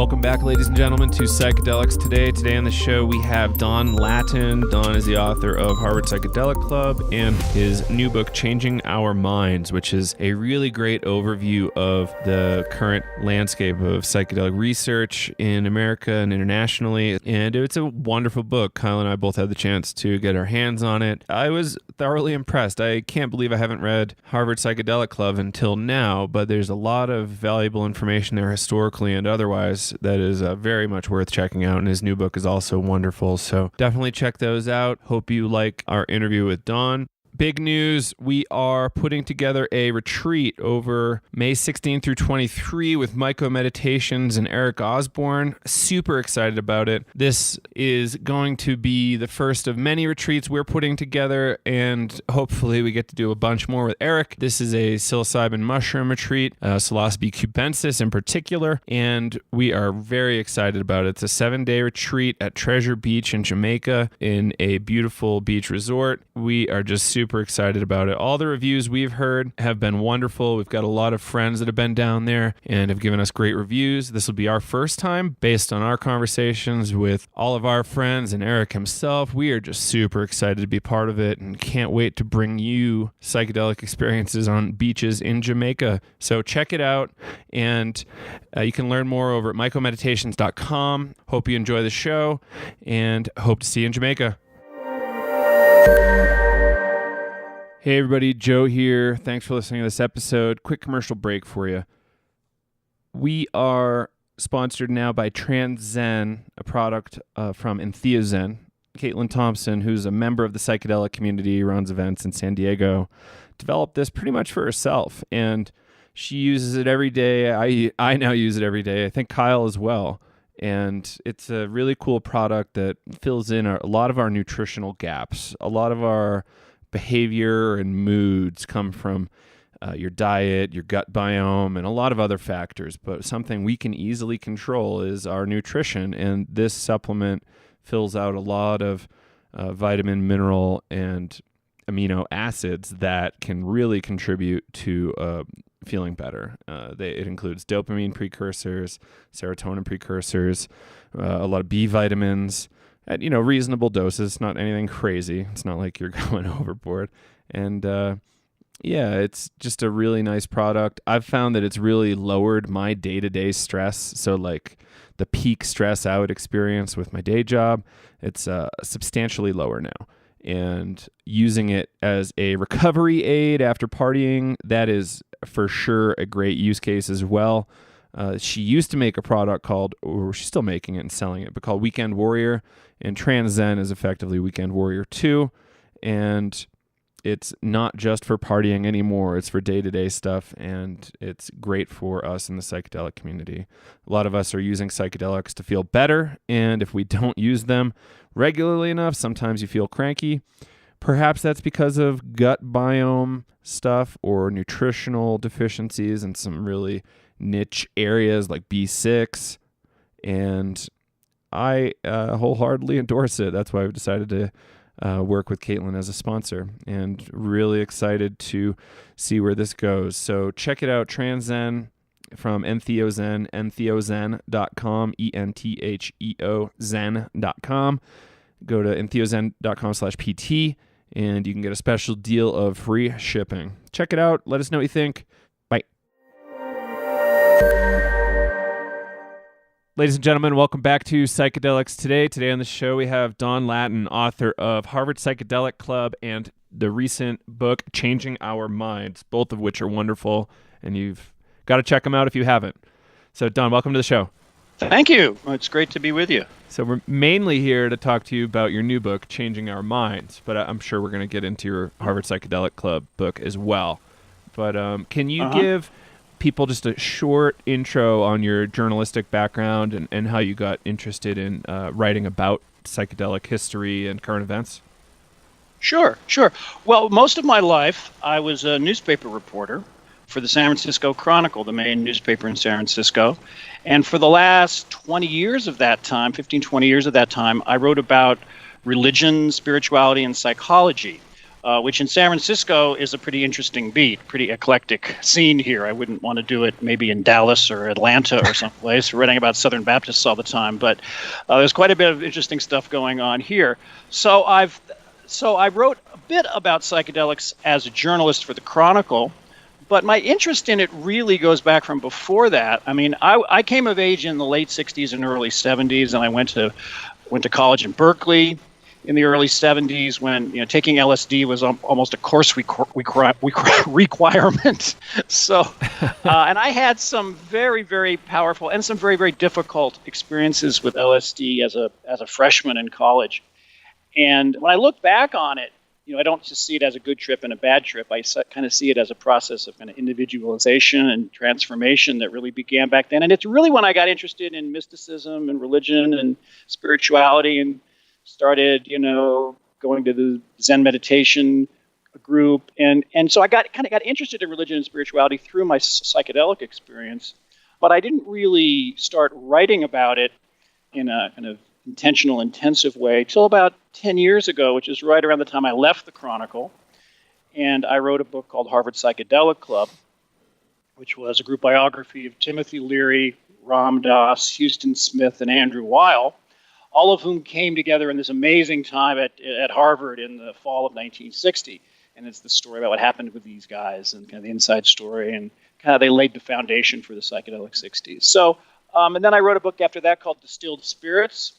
Welcome back, ladies and gentlemen, to Psychedelics Today on the show, we have Don Lattin. Don is the author of Harvard Psychedelic Club and his new book, Changing Our Minds, which is a really great overview of the current landscape of psychedelic research in America and internationally. And it's a wonderful book. Kyle and I both had the chance to get our hands on it. I was thoroughly impressed. I can't believe I haven't read Harvard Psychedelic Club until now, but there's a lot of valuable information there historically and otherwise that is very much worth checking out, and his new book is also wonderful, so definitely check those out. Hope you like our interview with Don. Big news, we are putting together a retreat over May 16 through 23 with Myco Meditations and Eric Osborne. Super excited about it. This is going to be the first of many retreats we're putting together, and hopefully we get to do a bunch more with Eric. This is a psilocybin mushroom retreat, Psilocybe cubensis in particular, and we are very excited about it. It's a 7-day retreat at Treasure Beach in Jamaica in a beautiful beach resort. We are just super excited about it. All the reviews we've heard have been wonderful. We've got a lot of friends that have been down there and have given us great reviews. This will be our first time based on our conversations with all of our friends and Eric himself. We are just super excited to be part of it and can't wait to bring you psychedelic experiences on beaches in Jamaica. So check it out, and you can learn more over at mycomeditations.com. Hope you enjoy the show and hope to see you in Jamaica. Hey everybody, Joe here. Thanks for listening to this episode. Quick commercial break for you. We are sponsored now by Transzen, a product from Entheozen. Caitlin Thompson, who's a member of the psychedelic community, runs events in San Diego, developed this pretty much for herself, and she uses it every day. I now use it every day. I think Kyle as well. And it's a really cool product that fills in a lot of our nutritional gaps. A lot of our behavior and moods come from your diet, your gut biome, and a lot of other factors. But something we can easily control is our nutrition. And this supplement fills out a lot of vitamin, mineral, and amino acids that can really contribute to feeling better. It includes dopamine precursors, serotonin precursors, a lot of B vitamins, at reasonable doses, not anything crazy. It's not like you're going overboard. And it's just a really nice product. I've found that it's really lowered my day-to-day stress. So like the peak stress I would experience with my day job, it's substantially lower now. And using it as a recovery aid after partying, that is for sure a great use case as well. She used to make a product called, or she's still making it and selling it, but called Weekend Warrior. And Transzen is effectively Weekend Warrior 2. And it's not just for partying anymore. It's for day-to-day stuff, and it's great for us in the psychedelic community. A lot of us are using psychedelics to feel better, and if we don't use them regularly enough, sometimes you feel cranky. Perhaps that's because of gut biome stuff or nutritional deficiencies in some really niche areas like B6, and I wholeheartedly endorse it. That's why I've decided to work with Caitlin as a sponsor, and really excited to see where this goes. So check it out, Transzen from Entheozen, entheozen.com, E-N-T-H-E-O zen.com. Go to entheozen.com/PT, and you can get a special deal of free shipping. Check it out. Let us know what you think. Bye. Ladies and gentlemen, welcome back to Psychedelics Today. Today on the show, we have Don Lattin, author of Harvard Psychedelic Club and the recent book, Changing Our Minds, both of which are wonderful, and you've got to check them out if you haven't. So, Don, welcome to the show. Thank you. It's great to be with you. So we're mainly here to talk to you about your new book, Changing Our Minds, but I'm sure we're going to get into your Harvard Psychedelic Club book as well. But can you give people just a short intro on your journalistic background and how you got interested in writing about psychedelic history and current events? Sure. Well, most of my life, I was a newspaper reporter for the San Francisco Chronicle, the main newspaper in San Francisco. And for the last 20 years of that time, 15, 20 years of that time, I wrote about religion, spirituality, and psychology. which in San Francisco is a pretty interesting beat, pretty eclectic scene here. I wouldn't want to do it maybe in Dallas or Atlanta or someplace, writing about Southern Baptists all the time. But there's quite a bit of interesting stuff going on here. So I wrote a bit about psychedelics as a journalist for the Chronicle, but my interest in it really goes back from before that. I mean, I came of age in the late 60s and early 70s, and I went to college in Berkeley in the early 70s when taking LSD was almost a course requirement. So, and I had some very, very powerful and some very, very difficult experiences with LSD as a freshman in college. And when I look back on it, I don't just see it as a good trip and a bad trip. I kind of see it as a process of kind of individualization and transformation that really began back then. And it's really when I got interested in mysticism and religion and spirituality and started, going to the Zen meditation group. And so I got interested in religion and spirituality through my psychedelic experience. But I didn't really start writing about it in a kind of intentional, intensive way till about 10 years ago, which is right around the time I left the Chronicle. And I wrote a book called Harvard Psychedelic Club, which was a group biography of Timothy Leary, Ram Dass, Houston Smith, and Andrew Weil, all of whom came together in this amazing time at Harvard in the fall of 1960. And it's the story about what happened with these guys and kind of the inside story and kind of they laid the foundation for the psychedelic 60s. So, and then I wrote a book after that called Distilled Spirits,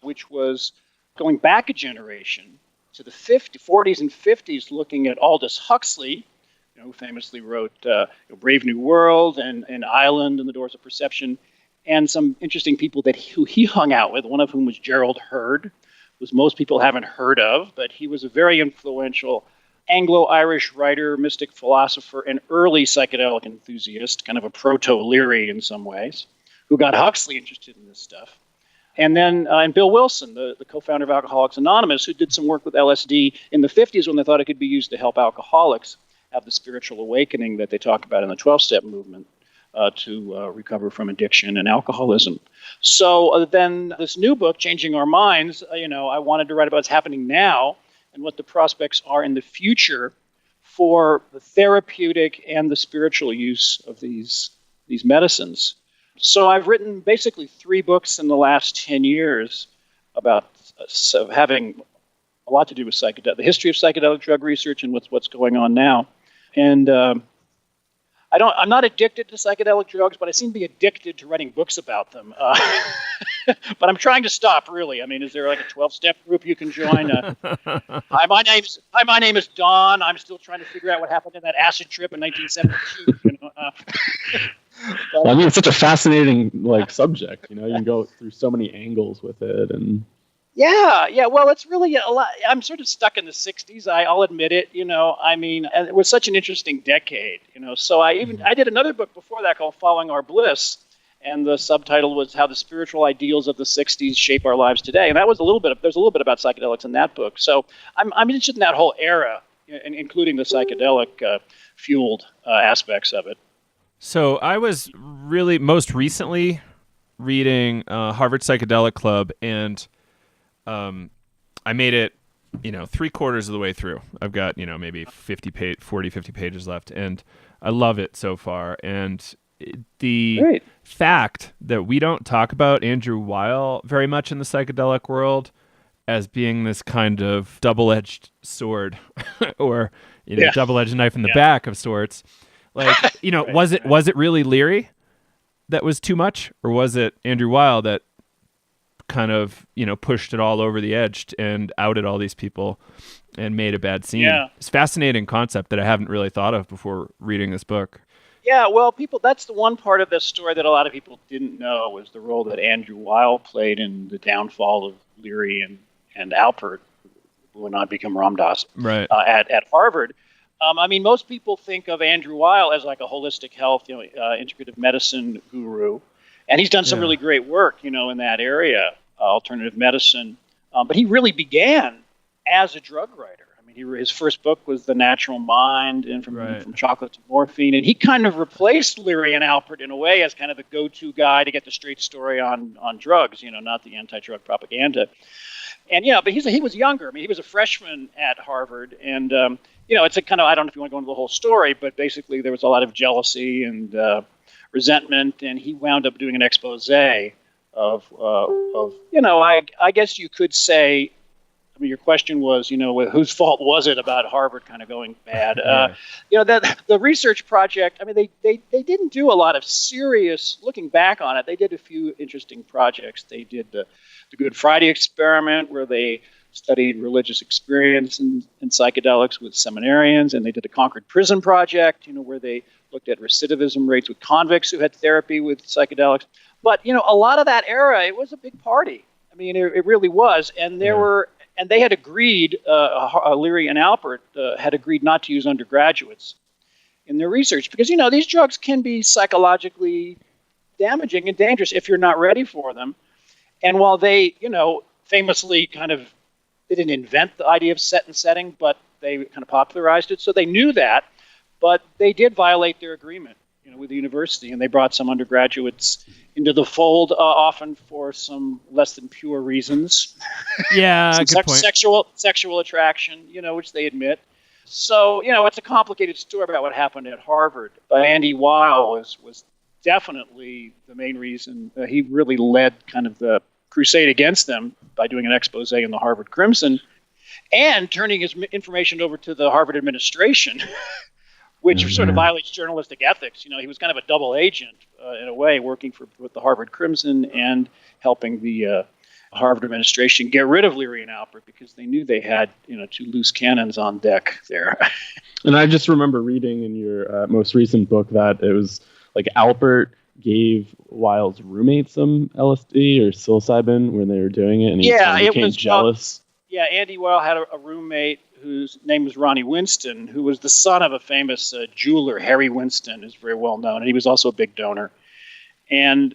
which was going back a generation to the 40s and 50s, looking at Aldous Huxley, who famously wrote Brave New World and Island and the Doors of Perception, and some interesting people who he hung out with, one of whom was Gerald Heard, who most people haven't heard of, but he was a very influential Anglo-Irish writer, mystic philosopher, and early psychedelic enthusiast, kind of a proto-Leary in some ways, who got Huxley interested in this stuff. And then and Bill Wilson, the co-founder of Alcoholics Anonymous, who did some work with LSD in the 50s when they thought it could be used to help alcoholics have the spiritual awakening that they talk about in the 12-step movement to recover from addiction and alcoholism. So then this new book, Changing Our Minds, I wanted to write about what's happening now and what the prospects are in the future for the therapeutic and the spiritual use of these medicines. So I've written basically 3 books in the last 10 years about having a lot to do with the history of psychedelic drug research and what's going on now. And I'm not addicted to psychedelic drugs, but I seem to be addicted to writing books about them. But I'm trying to stop, really. I mean, is there like a 12-step group you can join? Hi, my name is Don. I'm still trying to figure out what happened in that acid trip in 1972. I mean, it's such a fascinating subject. You can go through so many angles with it, and yeah. Well, it's really a lot. I'm sort of stuck in the 60s. I'll admit it. I mean, and it was such an interesting decade. So I did another book before that called Following Our Bliss, and the subtitle was How the Spiritual Ideals of the 60s Shape Our Lives Today. And that was there's a little bit about psychedelics in that book. So I'm interested in that whole era, including the psychedelic fueled aspects of it. So I was really most recently reading Harvard Psychedelic Club, and I made it, 3/4 of the way through. I've got, maybe 50 pages left, and I love it so far. And the fact that we don't talk about Andrew Weil very much in the psychedelic world as being this kind of double-edged sword or, double-edged knife in the back of sorts. Was it really Leary that was too much, or was it Andrew Weil that kind of, pushed it all over the edge and outed all these people and made a bad scene? Yeah. It's a fascinating concept that I haven't really thought of before reading this book. Yeah, well, that's the one part of this story that a lot of people didn't know was the role that Andrew Weil played in the downfall of Leary and Alpert, who would not become Ram Dass, right. At Harvard. I mean, most people think of Andrew Weil as like a holistic health, integrative medicine guru, and he's done some really great work, in that area, alternative medicine. But he really began as a drug writer. I mean, his first book was The Natural Mind, and from chocolate to morphine, and he kind of replaced Leary and Alpert in a way as kind of the go-to guy to get the straight story on drugs, not the anti-drug propaganda. And but he was younger. I mean, he was a freshman at Harvard, and it's a kind of, I don't know if you want to go into the whole story, but basically there was a lot of jealousy and resentment, and he wound up doing an expose of I guess you could say. I mean, your question was, whose fault was it about Harvard kind of going bad? That the research project. I mean, they didn't do a lot of serious. Looking back on it, they did a few interesting projects. They did the Good Friday experiment, where they studied religious experience and psychedelics with seminarians, and they did the Concord Prison Project, where they looked at recidivism rates with convicts who had therapy with psychedelics. But a lot of that era, it was a big party. I mean, it really was, and there were. And they had agreed, Leary and Alpert had agreed not to use undergraduates in their research because, these drugs can be psychologically damaging and dangerous if you're not ready for them. And while they, famously they didn't invent the idea of set and setting, but they kind of popularized it. So they knew that, but they did violate their agreement, with the university, and they brought some undergraduates into the fold, often for some less than pure reasons. Yeah, good point. Sexual attraction, which they admit. So, it's a complicated story about what happened at Harvard. But Andy Weil was definitely the main reason. He really led kind of the crusade against them by doing an expose in the Harvard Crimson and turning his information over to the Harvard administration. Which sort of violates journalistic ethics. He was kind of a double agent in a way, working with the Harvard Crimson and helping the Harvard administration get rid of Leary and Alpert because they knew they had, two loose cannons on deck there. And I just remember reading in your most recent book that it was like Alpert gave Weil's roommate some LSD or psilocybin when they were doing it, and he became jealous. Andy Weil had a roommate whose name was Ronnie Winston, who was the son of a famous jeweler. Harry Winston is very well known, and he was also a big donor. And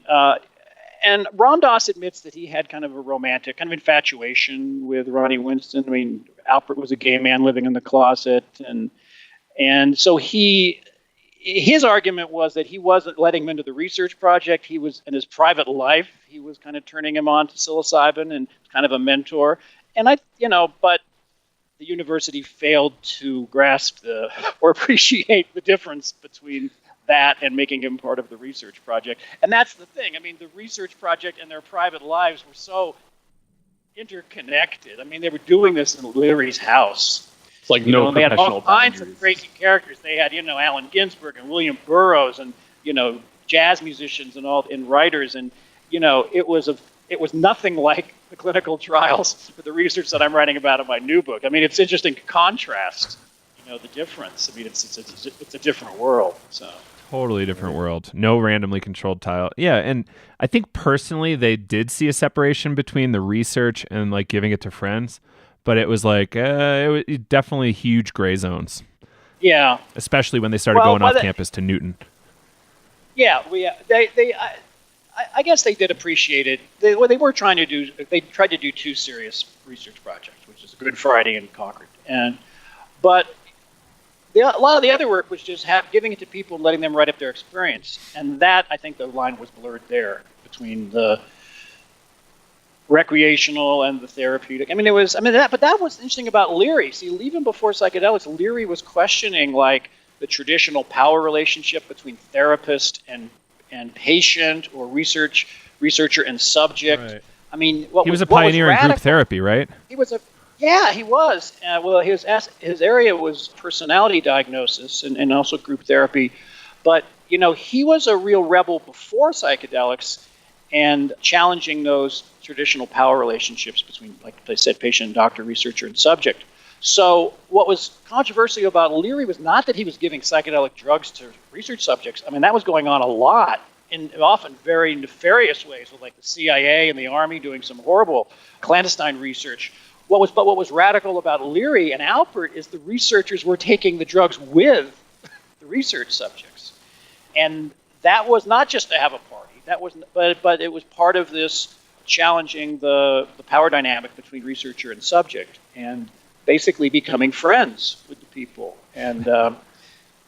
Ram Dass admits that he had kind of a romantic, kind of infatuation with Ronnie Winston. I mean, Alpert was a gay man living in the closet, and so his argument was that he wasn't letting him into the research project. He was in his private life. He was kind of turning him on to psilocybin and kind of a mentor. And but the university failed to grasp or appreciate the difference between that and making him part of the research project. And that's the thing. I mean, the research project and their private lives were so interconnected. I mean, they were doing this in Leary's house. It's like no professional they had all kinds boundaries. of crazy characters. They had, Allen Ginsberg and William Burroughs and, jazz musicians and writers. And, it was nothing like the clinical trials for the research that I'm writing about in my new book. I mean, it's interesting to contrast, the difference. I mean, it's a different world. So totally different world. No randomly controlled trial. Yeah, and I think personally they did see a separation between the research and like giving it to friends, but it was like it was definitely huge gray zones. Yeah, especially when they started going off campus to Newton. Yeah, I guess they did appreciate it. They tried to do two serious research projects, which is Good Friday and Concord. But a lot of the other work was just giving it to people and letting them write up their experience. And that, I think the line was blurred there between the recreational and the therapeutic. But that was interesting about Leary. See, even before psychedelics, Leary was questioning like the traditional power relationship between therapist and patient or researcher and subject. Right. I mean, he was a pioneer in group therapy, right? He was. Well, his area was personality diagnosis and also group therapy. But, he was a real rebel before psychedelics and challenging those traditional power relationships between, like I said, patient, doctor, researcher, and subject. So what was controversial about Leary was not that he was giving psychedelic drugs to research subjects. I mean, that was going on a lot in often very nefarious ways with like the CIA and the Army doing some horrible clandestine research. What was radical about Leary and Alpert is the researchers were taking the drugs with the research subjects. And that was not just to have a party. But it was part of this challenging the power dynamic between researcher and subject and basically becoming friends with the people. And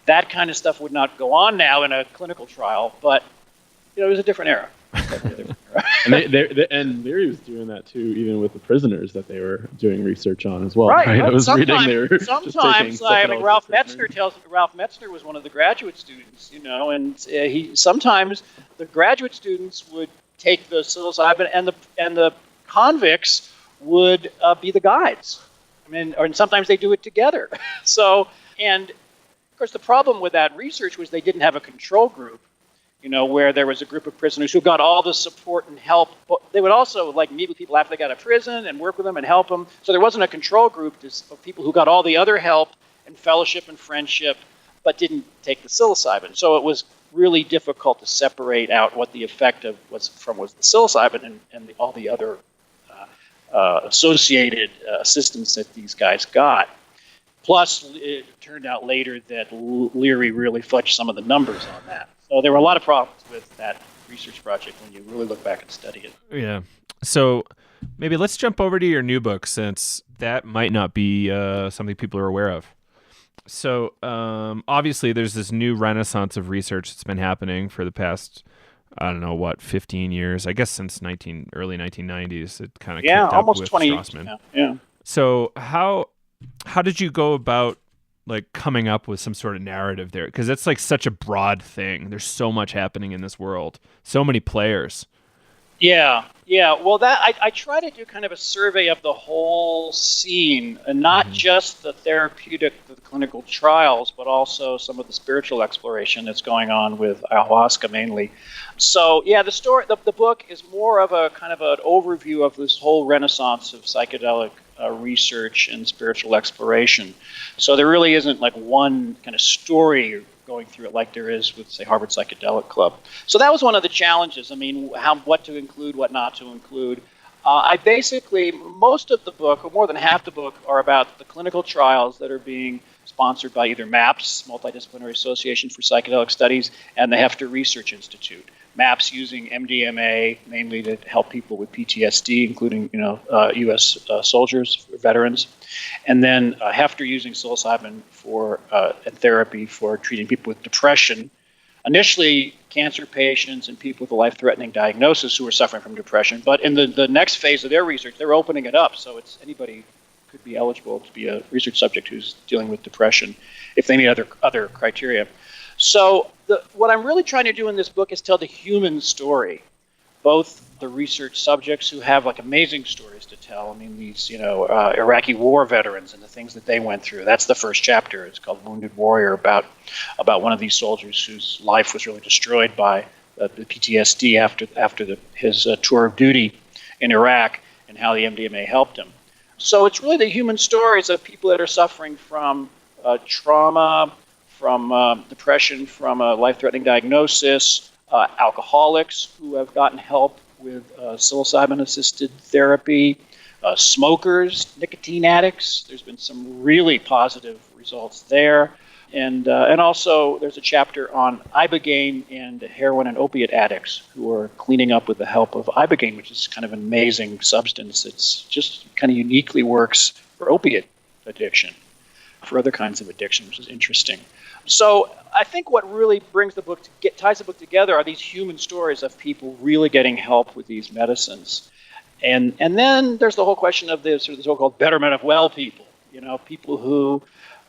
that kind of stuff would not go on now in a clinical trial, but it was a different era. And and Leary was doing that too, even with the prisoners that they were doing research on as well. Right. I was reading they were sometimes like Ralph Metzner was one of the graduate students, and sometimes the graduate students would take the psilocybin, and the convicts would be the guides. And sometimes they do it together. So, and of course, the problem with that research was they didn't have a control group, where there was a group of prisoners who got all the support and help. But they would also meet with people after they got out of prison and work with them and help them. So there wasn't a control group of people who got all the other help and fellowship and friendship, but didn't take the psilocybin. So it was really difficult to separate out what the effect was the psilocybin and all the other associated assistance that these guys got. Plus, it turned out later that Leary really fudged some of the numbers on that. So there were a lot of problems with that research project when you really look back and study it. Yeah. So maybe let's jump over to your new book, since that might not be something people are aware of. So obviously there's this new renaissance of research that's been happening for the past, 15 years, I guess since early 1990s. It kind of kicked up almost with 20 Strassman. years now. Yeah. So how did you go about coming up with some sort of narrative there? Because it's such a broad thing. There's so much happening in this world, so many players. Yeah. Well, I try to do kind of a survey of the whole scene, and not just the therapeutic, the clinical trials, but also some of the spiritual exploration that's going on with ayahuasca mainly. So, the book is more of a kind of an overview of this whole renaissance of psychedelic research and spiritual exploration. So there really isn't one kind of story going through it like there is with, say, Harvard Psychedelic Club. So that was one of the challenges. What to include, what not to include. I basically, most of the book, or more than half the book, are about the clinical trials that are being sponsored by either MAPS, Multidisciplinary Association for Psychedelic Studies, and the Hefter Research Institute. MAPS using Mdma mainly to help people with PTSD, including U.S. soldiers, veterans, and then Hefter using psilocybin for therapy for treating people with depression. Initially, cancer patients and people with a life-threatening diagnosis who are suffering from depression. But in the next phase of their research, they're opening it up, so it's anybody could be eligible to be a research subject who's dealing with depression if they meet other criteria. So what I'm really trying to do in this book is tell the human story, both the research subjects who have amazing stories to tell. These Iraqi war veterans and the things that they went through. That's the first chapter. It's called Wounded Warrior, about one of these soldiers whose life was really destroyed by the PTSD after his tour of duty in Iraq, and how the MDMA helped him. So it's really the human stories of people that are suffering from trauma, from depression, from a life-threatening diagnosis, alcoholics who have gotten help with psilocybin-assisted therapy, smokers, nicotine addicts. There's been some really positive results there. And also there's a chapter on ibogaine and heroin and opiate addicts who are cleaning up with the help of ibogaine, which is kind of an amazing substance. It's just kind of uniquely works for opiate addiction, for other kinds of addiction, which is interesting. So I think what really brings the book ties the book together are these human stories of people really getting help with these medicines. And then there's the whole question of the so-called betterment of well people, people who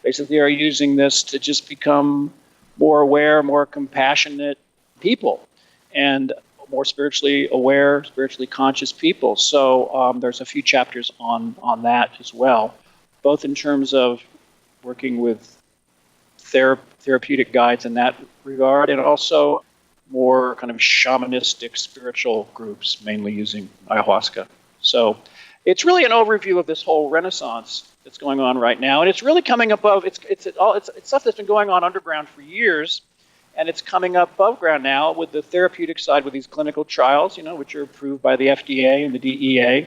basically are using this to just become more aware, more compassionate people, and more spiritually aware, spiritually conscious people. So there's a few chapters on that as well, both in terms of working with therapeutic guides in that regard, and also more kind of shamanistic spiritual groups, mainly using ayahuasca. So it's really an overview of this whole renaissance that's going on right now, and it's really coming above. It's stuff that's been going on underground for years, and it's coming up above ground now with the therapeutic side, with these clinical trials, which are approved by the FDA and the DEA.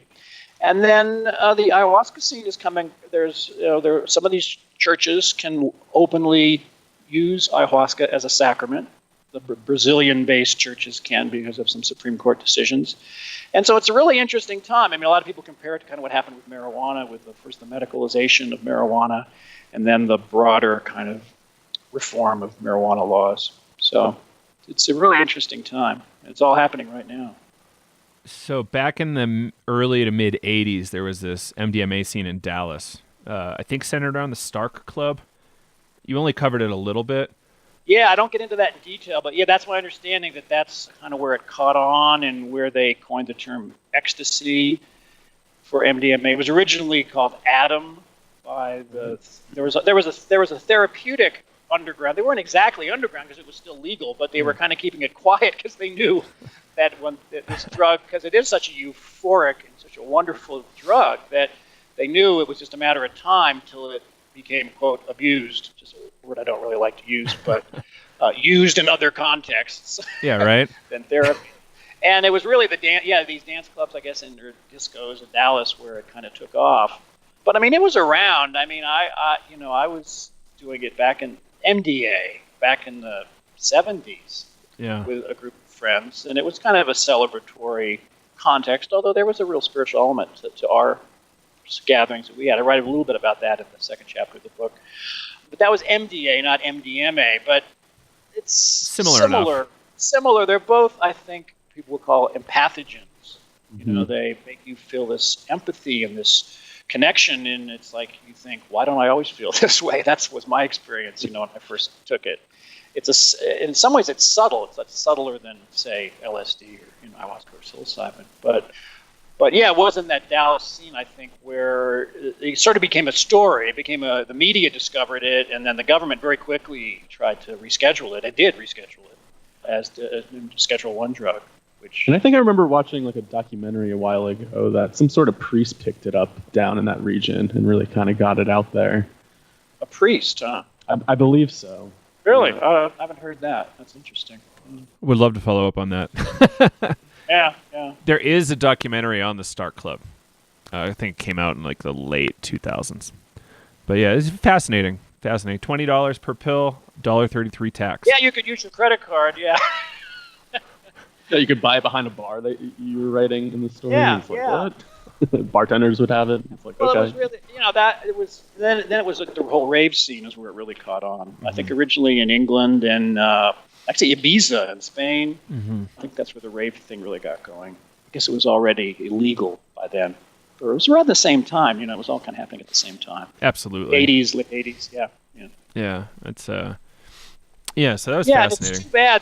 And then the ayahuasca scene is coming. Some of these churches can openly use ayahuasca as a sacrament. The Brazilian-based churches can because of some Supreme Court decisions. And so it's a really interesting time. A lot of people compare it to kind of what happened with marijuana, with the medicalization of marijuana, and then the broader kind of reform of marijuana laws. So it's a really interesting time. It's all happening right now. So back in the early to mid 80s, there was this MDMA scene in Dallas, I think centered around the Stark Club. You only covered it a little bit. Yeah, I don't get into that in detail, but yeah, that's my understanding that that's kind of where it caught on and where they coined the term ecstasy for MDMA. It was originally called Atom by there was a therapeutic underground. They weren't exactly underground because it was still legal, but they were kind of keeping it quiet because they knew that when this drug, because it is such a euphoric and such a wonderful drug, that they knew it was just a matter of time till it became, quote, abused, which is a word I don't really like to use, but used in other contexts. Yeah, right. Than therapy. And it was really these dance clubs, I guess, and discos in Dallas where it kind of took off. But I mean, it was around. I mean, I was doing it back in MDA back in the 70s with a group of friends, and it was kind of a celebratory context, although there was a real spiritual element to our gatherings that we had. I write a little bit about that in the second chapter of the book. But that was MDA, not MDMA, but it's similar. They're both, I think, people would call empathogens. You know, they make you feel this empathy and this connection, and it's like you think, why don't I always feel this way? That was my experience, when I first took it. In some ways, it's subtle. It's subtler than, say, LSD or ayahuasca or psilocybin. But yeah, it was in that Dallas scene, I think, where it sort of became a story. It became the media discovered it, and then the government very quickly tried to reschedule it. It did reschedule it as a Schedule 1 drug. And I think I remember watching like a documentary a while ago that some sort of priest picked it up down in that region and really kind of got it out there. A priest, huh? I believe so. Really? I haven't heard that. That's interesting. Would love to follow up on that. Yeah. There is a documentary on the Stark Club. I think it came out in like the late 2000s. But yeah, it's fascinating. $20 per pill, $1.33 tax. Yeah, you could use your credit card, yeah. Yeah, you could buy it behind a bar that you were writing in the story. Yeah, it's like, what? Bartenders would have it. It's like, okay. It was really, then it was like the whole rave scene is where it really caught on. Mm-hmm. I think originally in England and actually Ibiza in Spain. Mm-hmm. I think that's where the rave thing really got going. I guess it was already illegal by then. Or it was around the same time, it was all kind of happening at the same time. Absolutely. Late 80s, yeah. Yeah, it's yeah, so that was fascinating.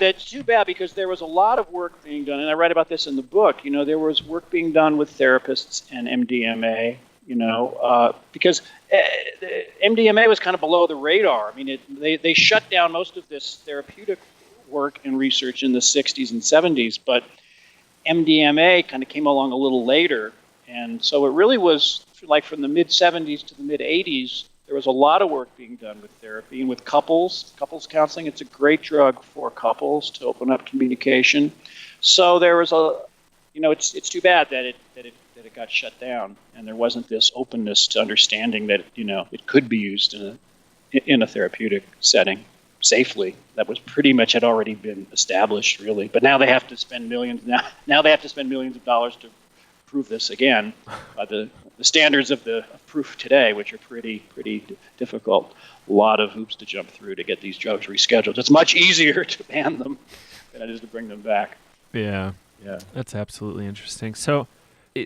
It's too bad because there was a lot of work being done, and I write about this in the book. There was work being done with therapists and MDMA, because MDMA was kind of below the radar. I mean, they shut down most of this therapeutic work and research in the 60s and 70s, but MDMA kind of came along a little later, and so it really was like from the mid-70s to the mid-80s, there was a lot of work being done with therapy and with couples counseling. It's a great drug for couples to open up communication. So there was it's too bad that it got shut down, and there wasn't this openness to understanding that it could be used in a therapeutic setting safely. That was pretty much had already been established, really. But now they have to spend millions. Now they have to spend millions of dollars to prove this again by the standards of proof today, which are pretty difficult. A lot of hoops to jump through to get these drugs rescheduled. It's much easier to ban them than it is to bring them back. Yeah, that's absolutely interesting. So,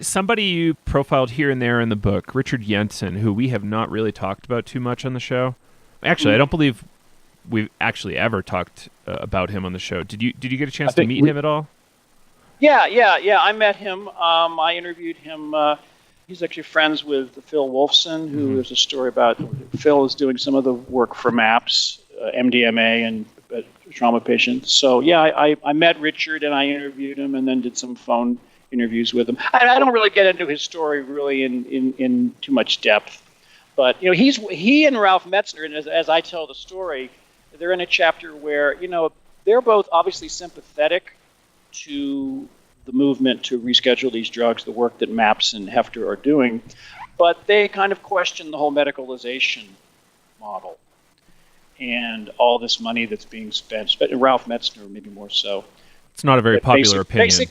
somebody you profiled here and there in the book, Richard Jensen, who we have not really talked about too much on the show. Actually, I don't believe we've actually ever talked about him on the show. Did you get a chance to meet him at all? Yeah. I met him. I interviewed him. He's actually friends with Phil Wolfson, who there's a story about. Phil is doing some of the work for MAPS, MDMA, and trauma patients. So, yeah, I met Richard, and I interviewed him, and then did some phone interviews with him. I don't really get into his story really in too much depth. But, he and Ralph Metzner, and as I tell the story, they're in a chapter where, they're both obviously sympathetic to the movement to reschedule these drugs, the work that MAPS and Hefter are doing, but they kind of question the whole medicalization model and all this money that's being spent. Ralph Metzner, maybe more so. It's not a very popular opinion.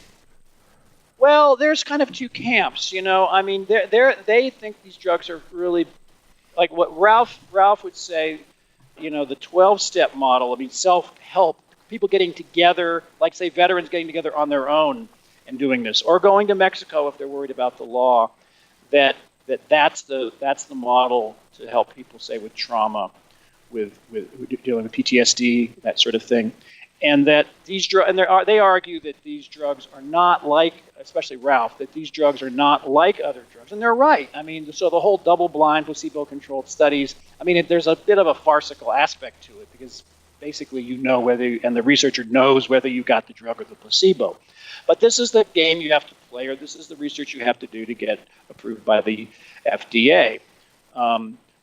Well, there's kind of two camps, I mean, they think these drugs are really, like what Ralph would say, the 12-step model, I mean, self-help, people getting together, like, say, veterans getting together on their own and doing this, or going to Mexico if they're worried about the law. That's the model to help people, say, with trauma, with dealing with PTSD, that sort of thing. And that these drugs, they argue that these drugs are not like, especially Ralph, that these drugs are not like other drugs, and they're right. I mean, so the whole double-blind, placebo-controlled studies. I mean, there's a bit of a farcical aspect to it because basically you know whether, and the researcher knows whether you got the drug or the placebo. But this is the game you have to play, or this is the research you have to do to get approved by the FDA.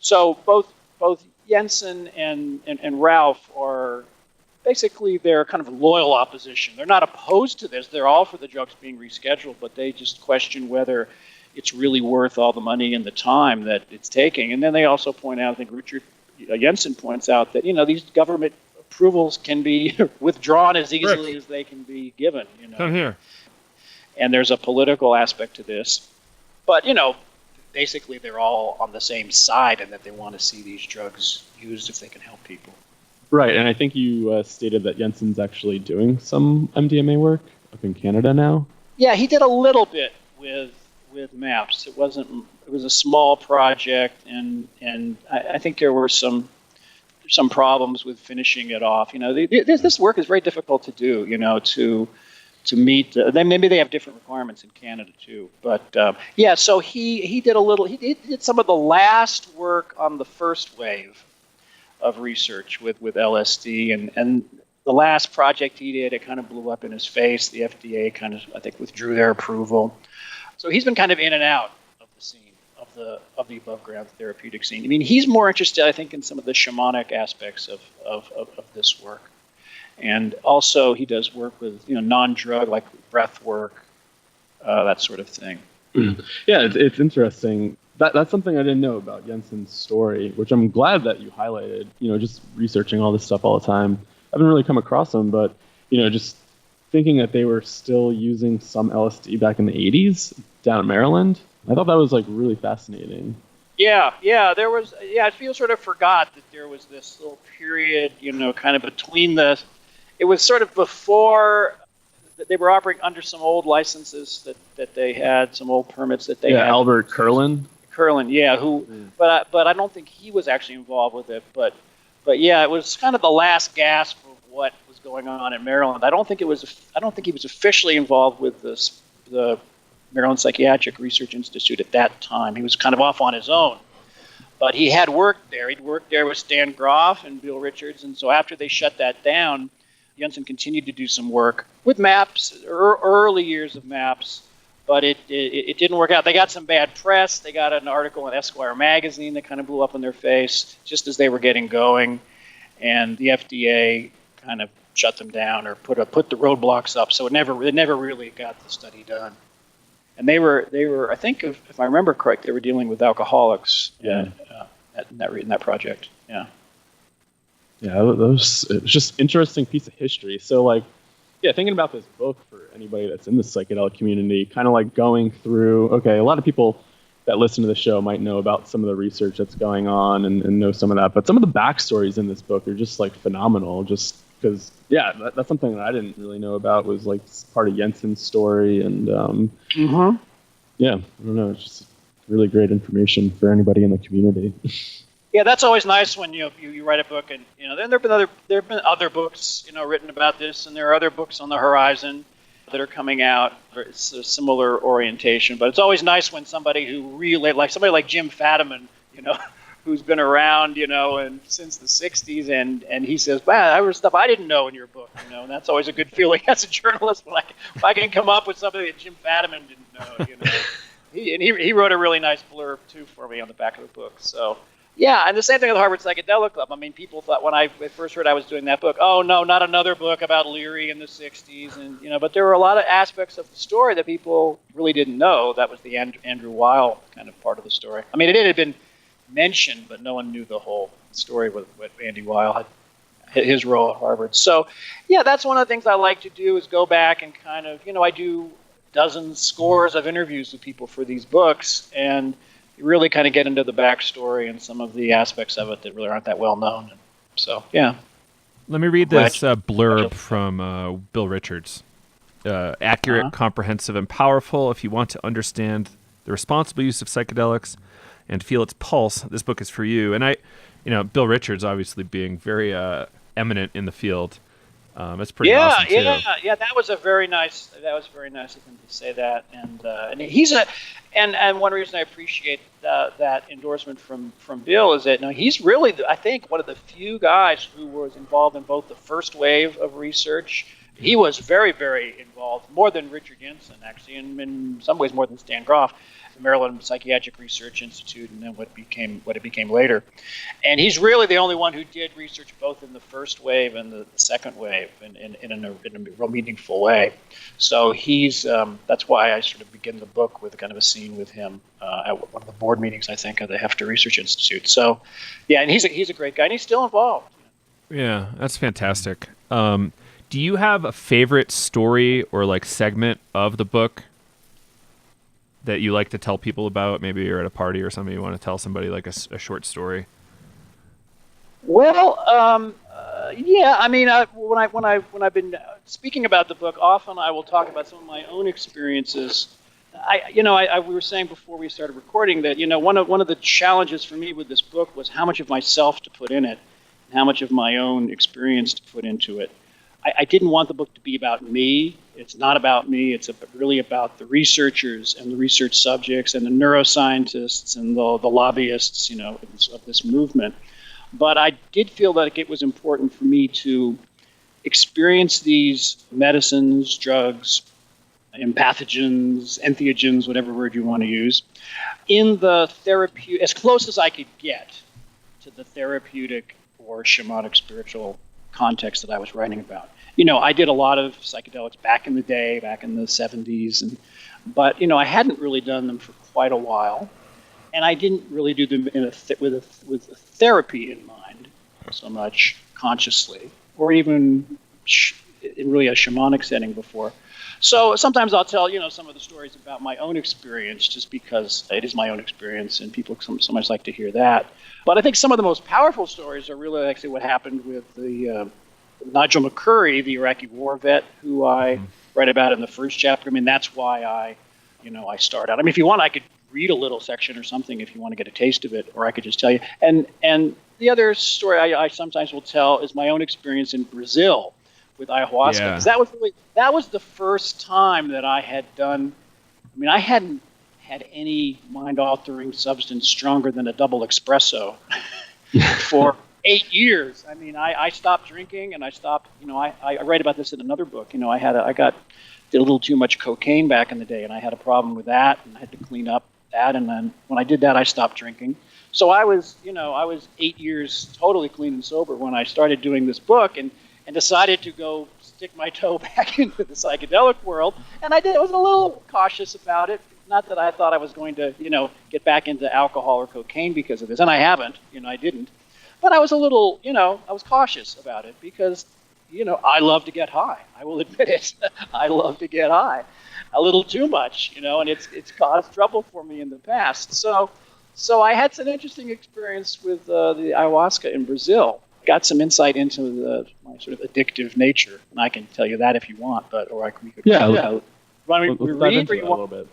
So both Jensen and Ralph are. Basically, they're kind of loyal opposition. They're not opposed to this. They're all for the drugs being rescheduled, but they just question whether it's really worth all the money and the time that it's taking. And then they also point out, I think Richard Jensen points out that, these government approvals can be withdrawn as easily as they can be given. Come here. And there's a political aspect to this. But, basically they're all on the same side in that they want to see these drugs used if they can help people. Right, and I think you stated that Jensen's actually doing some MDMA work up in Canada now. Yeah, he did a little bit with MAPS. It was a small project, and I think there were some problems with finishing it off. This work is very difficult to do. To meet. Maybe they have different requirements in Canada too. But so he did a little. He did some of the last work on the first wave of research with LSD, and the last project he did, it kind of blew up in his face. The FDA kind of, I think, withdrew their approval. So he's been kind of in and out of the scene, of the above ground therapeutic scene. I mean, he's more interested, I think, in some of the shamanic aspects of this work. And also he does work with, non-drug, like breath work, that sort of thing. Yeah, it's interesting. That's something I didn't know about Jensen's story, which I'm glad that you highlighted. Just researching all this stuff all the time. I haven't really come across them, but, just thinking that they were still using some LSD back in the 80s down in Maryland. I thought that was, really fascinating. Yeah, there was, I feel sort of forgot that there was this little period, kind of between it was sort of before they were operating under some old licenses that they had, some old permits that they had. Yeah, Albert Curlin. But I don't think he was actually involved with it. But yeah, it was kind of the last gasp of what was going on in Maryland. I don't think he was officially involved with the Maryland Psychiatric Research Institute at that time. He was kind of off on his own. But he had worked there. He'd worked there with Stan Groff and Bill Richards. And so after they shut that down, Jensen continued to do some work with MAPS, early years of MAPS. But it didn't work out. They got some bad press. They got an article in Esquire magazine that kind of blew up in their face just as they were getting going, and the FDA kind of shut them down or put the roadblocks up. So it never really got the study done. And they were I think if I remember correct, they were dealing with alcoholics. Yeah. In that project. Yeah. Yeah, it was just interesting piece of history. So thinking about this book for anybody that's in the psychedelic community, kind of going through, a lot of people that listen to the show might know about some of the research that's going on and know some of that. But some of the backstories in this book are just phenomenal, just because, that's something that I didn't really know about, was part of Jensen's story. And I don't know, it's just really great information for anybody in the community. Yeah, that's always nice when you write a book, and then there have been other books written about this, and there are other books on the horizon that are coming out. It's a similar orientation, but it's always nice when somebody who really somebody like Jim Fadiman, who's been around, and since the '60s, and he says, "Wow, there was stuff I didn't know in your book," and that's always a good feeling as a journalist when I can come up with something that Jim Fadiman didn't know. He wrote a really nice blurb too for me on the back of the book, so. Yeah, and the same thing with the Harvard Psychedelic Club. I mean, people thought when I first heard I was doing that book, oh no, not another book about Leary in the '60s, and but there were a lot of aspects of the story that people really didn't know. That was the Andrew Weil kind of part of the story. I mean, it had been mentioned, but no one knew the whole story with Andy Weil had his role at Harvard. So, yeah, that's one of the things I like to do is go back and kind of, I do dozens, scores of interviews with people for these books, and you really kind of get into the backstory and some of the aspects of it that really aren't that well known. So, yeah. Let me read this blurb from Bill Richards. accurate, comprehensive, and powerful. If you want to understand the responsible use of psychedelics and feel its pulse, this book is for you. And Bill Richards obviously being very eminent in the field. It's pretty awesome too. Yeah. That was very nice of him to say that. And he's and one reason I appreciate that endorsement from Bill is that he's really, I think, one of the few guys who was involved in both the first wave of research. He was very, very involved, more than Richard Jensen, actually, and in some ways more than Stan Groff, the Maryland Psychiatric Research Institute, and then what it became later. And he's really the only one who did research both in the first wave and the second wave in a real meaningful way. So that's why I sort of begin the book with kind of a scene with him at one of the board meetings, I think, of the Hefter Research Institute. So, yeah, and he's a great guy, and he's still involved. Yeah, that's fantastic. Do you have a favorite story or segment of the book that you like to tell people about? Maybe you're at a party or something, you want to tell somebody a short story. Well, yeah. I mean, when I've been speaking about the book, often I will talk about some of my own experiences. We were saying before we started recording that one of the challenges for me with this book was how much of myself to put in it, and how much of my own experience to put into it. I didn't want the book to be about me. It's not about me. It's really about the researchers and the research subjects and the neuroscientists and the lobbyists, of this movement. But I did feel that it was important for me to experience these medicines, drugs, pathogens, entheogens, whatever word you want to use, in the therapeutic, as close as I could get to the therapeutic or shamanic spiritual context that I was writing about. I did a lot of psychedelics back in the day, back in the 70s, but I hadn't really done them for quite a while, and I didn't really do them with a therapy in mind so much consciously, or even in really a shamanic setting before. So sometimes I'll tell some of the stories about my own experience, just because it is my own experience, and people sometimes like to hear that. But I think some of the most powerful stories are really actually what happened with the Nigel McCurry, the Iraqi war vet, who I write about in the first chapter. I mean, that's why I start out. I mean, if you want, I could read a little section or something if you want to get a taste of it, or I could just tell you. And the other story I sometimes will tell is my own experience in Brazil with ayahuasca. Yeah. Because that was the first time that I had done. I mean, I hadn't had any mind-altering substance stronger than a double espresso for 8 years. I mean, I stopped drinking, and I stopped. I write about this in another book. Did a little too much cocaine back in the day, and I had a problem with that, and I had to clean up that. And then when I did that, I stopped drinking. So I was 8 years totally clean and sober when I started doing this book, and decided to go stick my toe back into the psychedelic world. And I did. I was a little cautious about it. Not that I thought I was going to, get back into alcohol or cocaine because of this, and I haven't. I didn't. But I was a little, I was cautious about it because, I love to get high. I will admit it. I love to get high, a little too much, and it's caused trouble for me in the past. So I had some interesting experience with the ayahuasca in Brazil. Got some insight into my sort of addictive nature, and I can tell you that if you want, we could. Yeah. Want me to read, or you want me to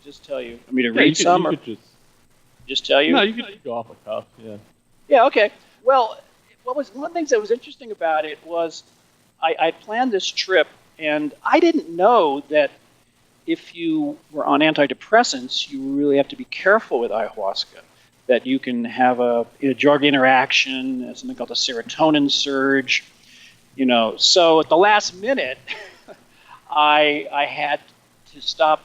just tell you? I mean, to read some, or just tell you? No, you could go off the cuff. Yeah. Yeah. Okay. Well, one of the things that was interesting about it was I planned this trip, and I didn't know that if you were on antidepressants, you really have to be careful with ayahuasca. That you can have a drug interaction, something called a serotonin surge. So at the last minute, I had to stop.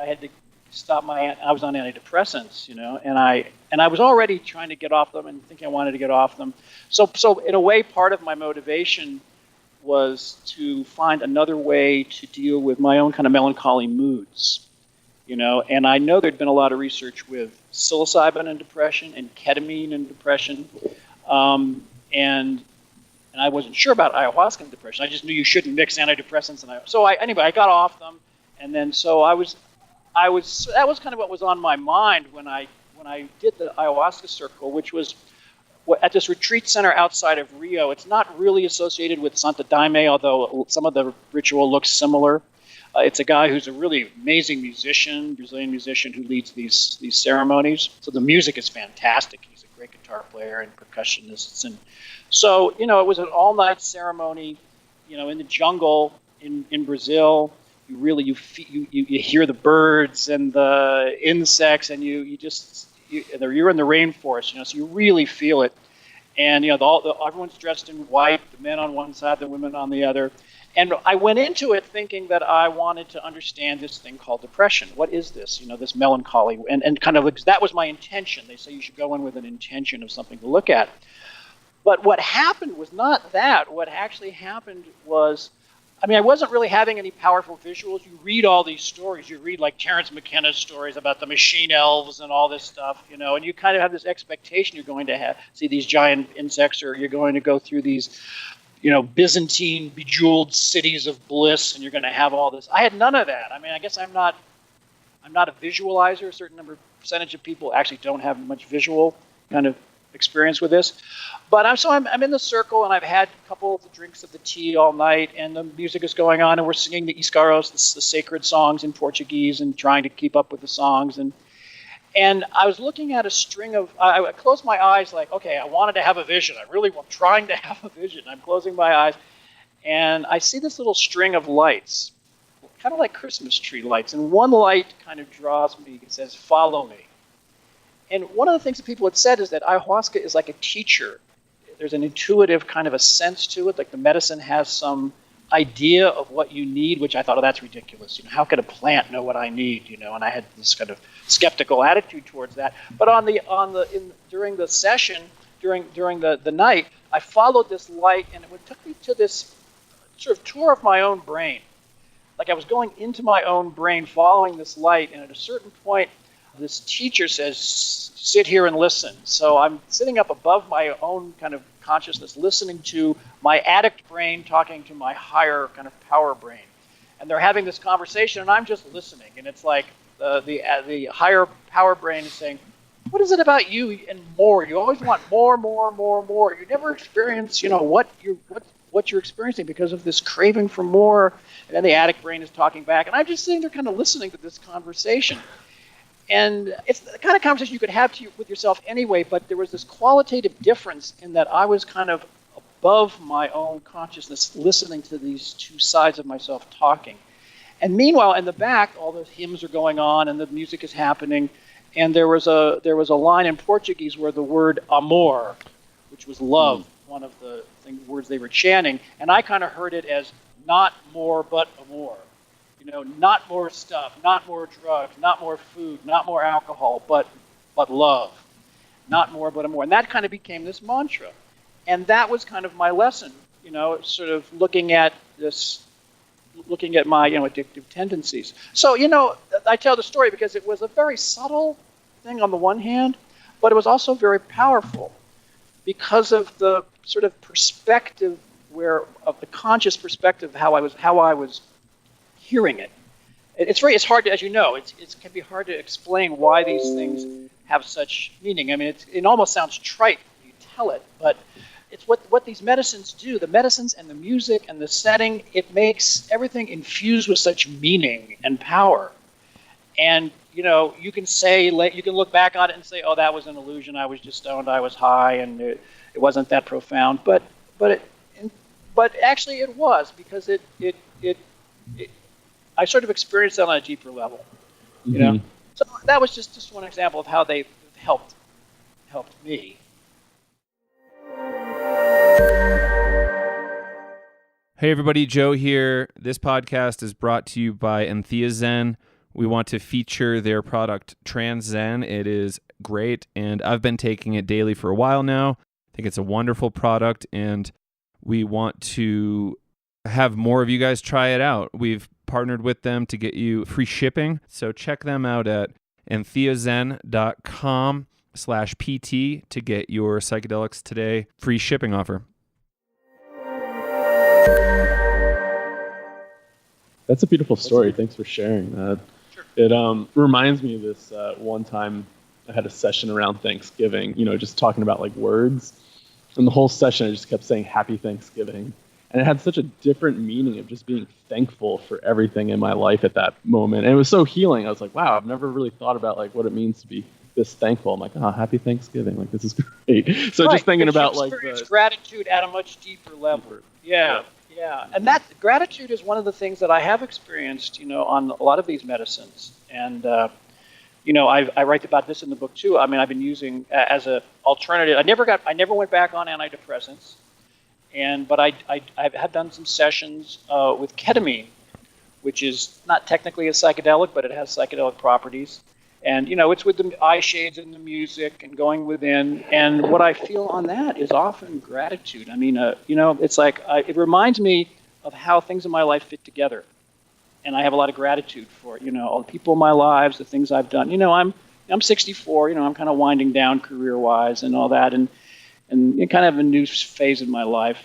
I had to stop I was on antidepressants, and I was already trying to get off them and thinking I wanted to get off them. So in a way, part of my motivation was to find another way to deal with my own kind of melancholy moods, and I know there'd been a lot of research with psilocybin and depression and ketamine and depression, and I wasn't sure about ayahuasca and depression. I just knew you shouldn't mix antidepressants, I got off them, and then that was kind of what was on my mind when I did the Ayahuasca Circle, which was at this retreat center outside of Rio. It's not really associated with Santa Daime, although some of the ritual looks similar. It's a guy who's a really amazing musician, Brazilian musician, who leads these ceremonies. So the music is fantastic. He's a great guitar player and percussionist. And so, it was an all-night ceremony, in the jungle in Brazil. You really you hear the birds and the insects, and you're in the rainforest, so you really feel it. And everyone's dressed in white, the men on one side, the women on the other. And I went into it thinking that I wanted to understand this thing called depression. What is this? This melancholy, and kind of that was my intention. They say you should go in with an intention of something to look at. But what happened was not that. What actually happened was, I wasn't really having any powerful visuals. You read all these stories. You read like Terence McKenna's stories about the machine elves and all this stuff, and you kind of have this expectation you're going to see these giant insects, or you're going to go through these, Byzantine bejeweled cities of bliss, and you're going to have all this. I had none of that. I guess I'm not a visualizer. A certain percentage of people actually don't have much visual kind of experience with this. But I'm in the circle, and I've had a couple of the drinks of the tea all night, and the music is going on, and we're singing the Iscaros, the sacred songs in Portuguese, and trying to keep up with the songs. And I was looking at a string of, I closed my eyes like, okay, I wanted to have a vision. I'm trying to have a vision. I'm closing my eyes, and I see this little string of lights, kind of like Christmas tree lights. And one light kind of draws me. It says, "Follow me." And one of the things that people had said is that ayahuasca is like a teacher. There's an intuitive kind of a sense to it, like the medicine has some idea of what you need, which I thought, oh, that's ridiculous. How could a plant know what I need? And I had this kind of skeptical attitude towards that. But during the session, during the night, I followed this light, and it took me to this sort of tour of my own brain. Like I was going into my own brain, following this light, and at a certain point, this teacher says, "Sit here and listen." So I'm sitting up above my own kind of consciousness, listening to my addict brain talking to my higher kind of power brain. And they're having this conversation, and I'm just listening. And it's like the higher power brain is saying, "What is it about you and more? You always want more, more, more, more. You never experience, what you're experiencing because of this craving for more." And then the addict brain is talking back. And I'm just sitting there kind of listening to this conversation. And it's the kind of conversation you could have with yourself anyway, but there was this qualitative difference in that I was kind of above my own consciousness, listening to these two sides of myself talking. And meanwhile, in the back, all the hymns are going on and the music is happening. And there was a line in Portuguese where the word amor, which was love, one of the words they were chanting, and I kind of heard it as not more but amor. Not more stuff, not more drugs, not more food, not more alcohol, but love. Not more, but more. And that kind of became this mantra. And that was kind of my lesson, sort of looking at my, addictive tendencies. So, I tell the story because it was a very subtle thing on the one hand, but it was also very powerful because of the sort of perspective of the conscious perspective, how I was hearing it. It's hard to, as you know, it can be hard to explain why these things have such meaning. It almost sounds trite when you tell it, but it's what these medicines do. The medicines and the music and the setting, it makes everything infused with such meaning and power. And you can look back on it and say, oh, that was an illusion. I was just stoned. I was high, and it wasn't that profound. But actually, it was, because it I sort of experienced that on a deeper level, So that was just one example of how they've helped me. Hey everybody, Joe here. This podcast is brought to you by Entheozen. We want to feature their product Transzen. It is great, and I've been taking it daily for a while now. I think it's a wonderful product, and we want to have more of you guys try it out. We've partnered with them to get you free shipping. So check them out at entheozen.com/PT to get your Psychedelics Today free shipping offer. That's a beautiful story. Thanks for sharing that. Sure. It reminds me of this one time I had a session around Thanksgiving, just talking about like words. And the whole session I just kept saying Happy Thanksgiving. And it had such a different meaning of just being thankful for everything in my life at that moment. And it was so healing. I was like, wow, I've never really thought about like what it means to be this thankful. I'm like, oh, happy Thanksgiving. Like, this is great. So just thinking about like gratitude at a much deeper level. Yeah. And that gratitude is one of the things that I have experienced, on a lot of these medicines. And, I write about this in the book too. I mean, I've been using as an alternative. I never went back on antidepressants. But I have done some sessions with ketamine, which is not technically a psychedelic, but it has psychedelic properties. And, it's with the eye shades and the music and going within. And what I feel on that is often gratitude. I mean, it's like it reminds me of how things in my life fit together. And I have a lot of gratitude for, all the people in my lives, the things I've done. I'm 64, I'm kind of winding down career-wise and all that. And kind of a new phase in my life.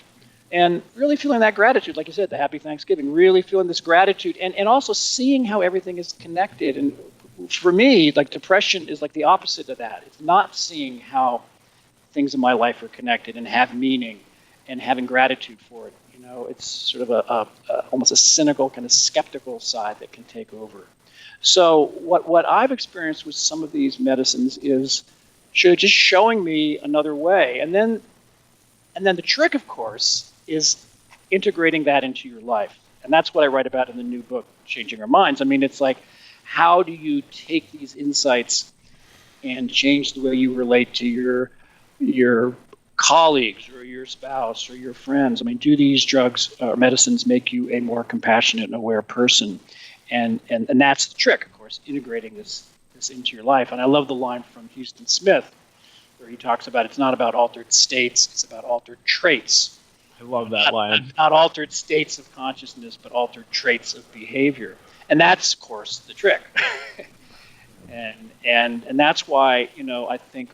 And really feeling that gratitude, like you said, the happy Thanksgiving, really feeling this gratitude and also seeing how everything is connected. And for me, like depression is like the opposite of that. It's not seeing how things in my life are connected and have meaning and having gratitude for it. It's sort of almost a cynical, kind of skeptical side that can take over. So what I've experienced with some of these medicines is just showing me another way. And then the trick, of course, is integrating that into your life. And that's what I write about in the new book, Changing Our Minds. I mean, it's like, how do you take these insights and change the way you relate to your colleagues or your spouse or your friends? I mean, do these drugs or medicines make you a more compassionate and aware person? And that's the trick, of course, integrating this into your life. And I love the line from Houston Smith where he talks about it's not about altered states, it's about altered traits. I love that line. Not altered states of consciousness, but altered traits of behavior. And that's, of course, the trick. and that's why, I think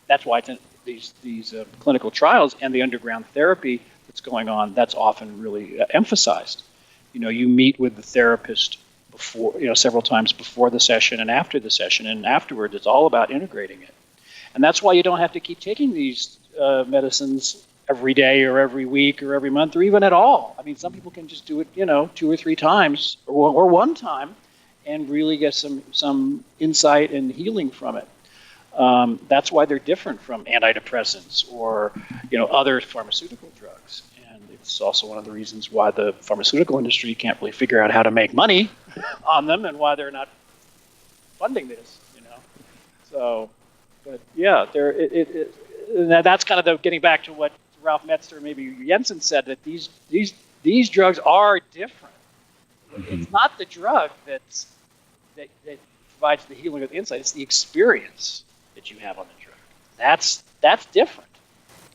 that's why these clinical trials and the underground therapy that's going on, that's often really emphasized. You meet with the therapist before, several times before the session and after the session, and afterwards it's all about integrating it. And that's why you don't have to keep taking these medicines every day or every week or every month or even at all. I mean, some people can just do it, 2 or 3 times or one time and really get some insight and healing from it. That's why they're different from antidepressants or, other pharmaceutical drugs. And it's also one of the reasons why the pharmaceutical industry can't really figure out how to make money on them and why they're not funding this, So, but yeah, that's kind of getting back to what Ralph Metzger, maybe Jensen said, that these drugs are different. Mm-hmm. It's not the drug that provides the healing or the insight. It's the experience that you have on the drug. That's different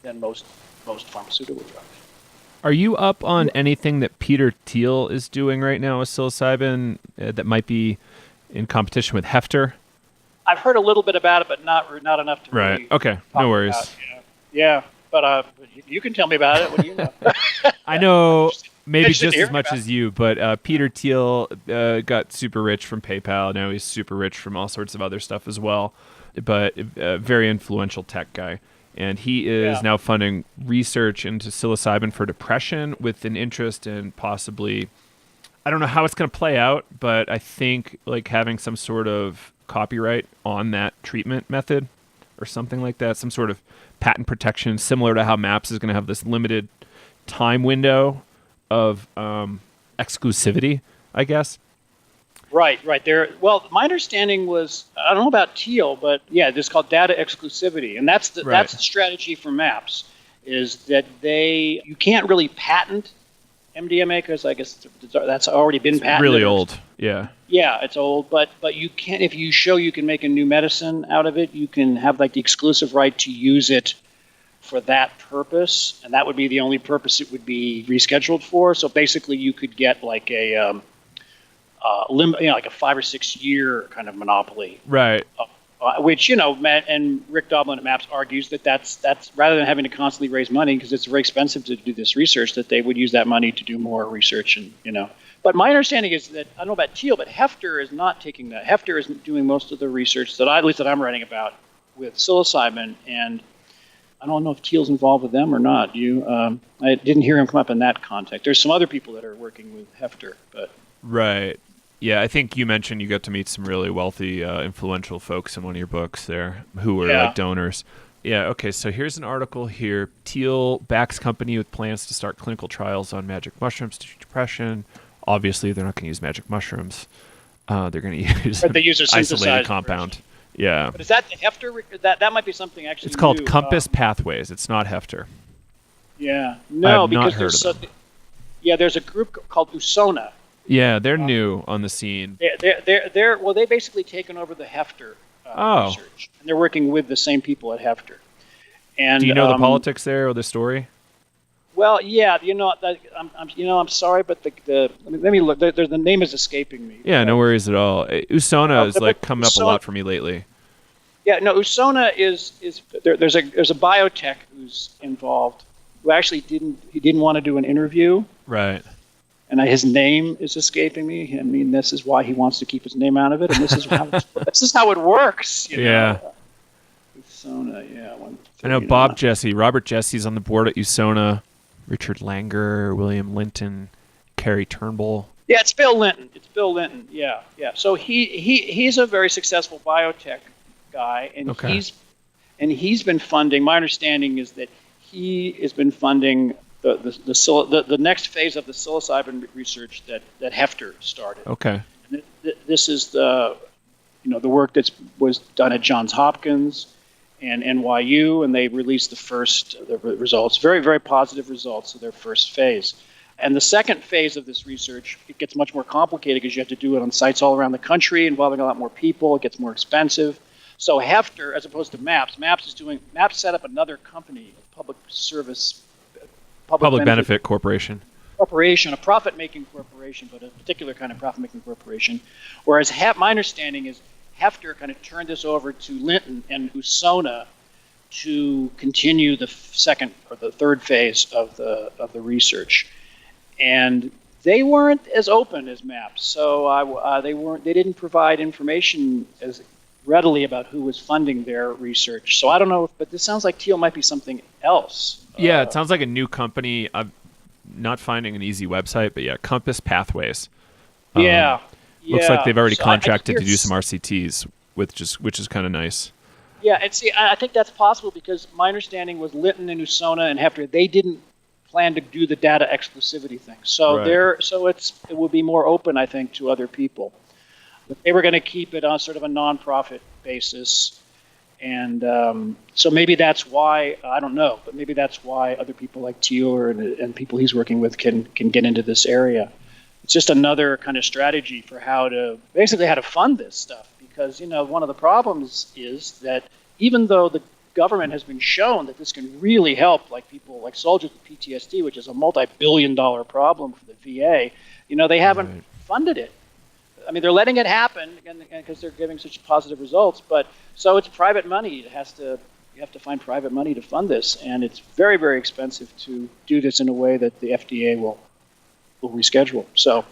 than most pharmaceutical drugs. Are you up on anything that Peter Thiel is doing right now with psilocybin that might be in competition with Hefter? I've heard a little bit about it, but not enough to right. Really okay, no worries. About, Yeah, but you can tell me about it. What do you know? I know maybe just as much as you, but Peter Thiel got super rich from PayPal. Now he's super rich from all sorts of other stuff as well. But a very influential tech guy. And he is now funding research into psilocybin for depression with an interest in possibly, I don't know how it's going to play out, but I think like having some sort of copyright on that treatment method or something like that, some sort of patent protection similar to how MAPS is going to have this limited time window of exclusivity, I guess. Right. Well, my understanding was, I don't know about Thiel, but yeah, this is called data exclusivity, and that's the strategy for MAPS, is that you can't really patent MDMA because I guess that's already been patented. Really old, yeah. Yeah, it's old, but you can, if you show you can make a new medicine out of it, you can have like the exclusive right to use it for that purpose, and that would be the only purpose it would be rescheduled for. So basically, you could get like a like a 5 or 6 year kind of monopoly, right? Which and Rick Doblin at MAPS argues that's rather than having to constantly raise money because it's very expensive to do this research, that they would use that money to do more research and But my understanding is that I don't know about Thiel, but Hefter is not taking that. Hefter is doing most of the research that I'm writing about with psilocybin, and I don't know if Teal's involved with them or not. I didn't hear him come up in that context. There's some other people that are working with Hefter, but right. Yeah, I think you mentioned you got to meet some really wealthy, influential folks in one of your books there who were like donors. Yeah, okay, so here's an article here. Teal backs company with plans to start clinical trials on magic mushrooms to treat depression. Obviously, they're not going to use magic mushrooms. They're going to use an isolated compound. Version. Yeah. But is that the Hefter? That might be something actually It's called new. Compass Pathways. It's not Hefter. Yeah. No, because there's a group called Usona. Yeah, they're new on the scene. They've basically taken over the Hefter research, and they're working with the same people at Hefter. And do you know the politics there or the story? Well, yeah, I'm sorry, but let me look. The name is escaping me. Yeah, no worries at all. Usona is like coming up a lot for me lately. Yeah, no, Usona is there's a biotech who's involved who actually didn't want to do an interview. Right. And his name is escaping me. I mean, this is why he wants to keep his name out of it, and this is how it works. Yeah. Usona, yeah. I know Robert Jesse's on the board at Usona. Richard Langer, William Linton, Carrie Turnbull. Yeah, it's Bill Linton. Yeah. So he's a very successful biotech guy, and he's been funding. My understanding is that he has been funding the next phase of the psilocybin research that Hefter started. Okay. And this is the work that was done at Johns Hopkins and NYU, and they released the results, very, very positive results of their first phase. And the second phase of this research, it gets much more complicated because you have to do it on sites all around the country, involving a lot more people. It gets more expensive. So Hefter, as opposed to MAPS set up another company, a public benefit corporation, a profit-making corporation, but a particular kind of profit-making corporation. Whereas my understanding is Hefter kind of turned this over to Linton and Usona to continue the second or the third phase of the research, and they weren't as open as MAPS. So they didn't provide information as readily about who was funding their research. So I don't know, but this sounds like Teal might be something else. Yeah, it sounds like a new company. I'm not finding an easy website, but yeah, Compass Pathways. Looks like they've already contracted to do some RCTs, which is kind of nice. Yeah, and see, I think that's possible because my understanding was Linton and Usona and Hefter, they didn't plan to do the data exclusivity thing. So it will be more open, I think, to other people. But they were going to keep it on sort of a nonprofit basis. And so maybe that's why, I don't know, but maybe that's why other people like Teal and people he's working with can get into this area. It's just another kind of strategy for how to fund this stuff. Because, one of the problems is that even though the government has been shown that this can really help, like people like soldiers with PTSD, which is a multi-billion-dollar problem for the VA, they haven't funded it. I mean, they're letting it happen because they're giving such positive results. But so it's private money. You have to find private money to fund this, and it's very, very expensive to do this in a way that the FDA will reschedule. So,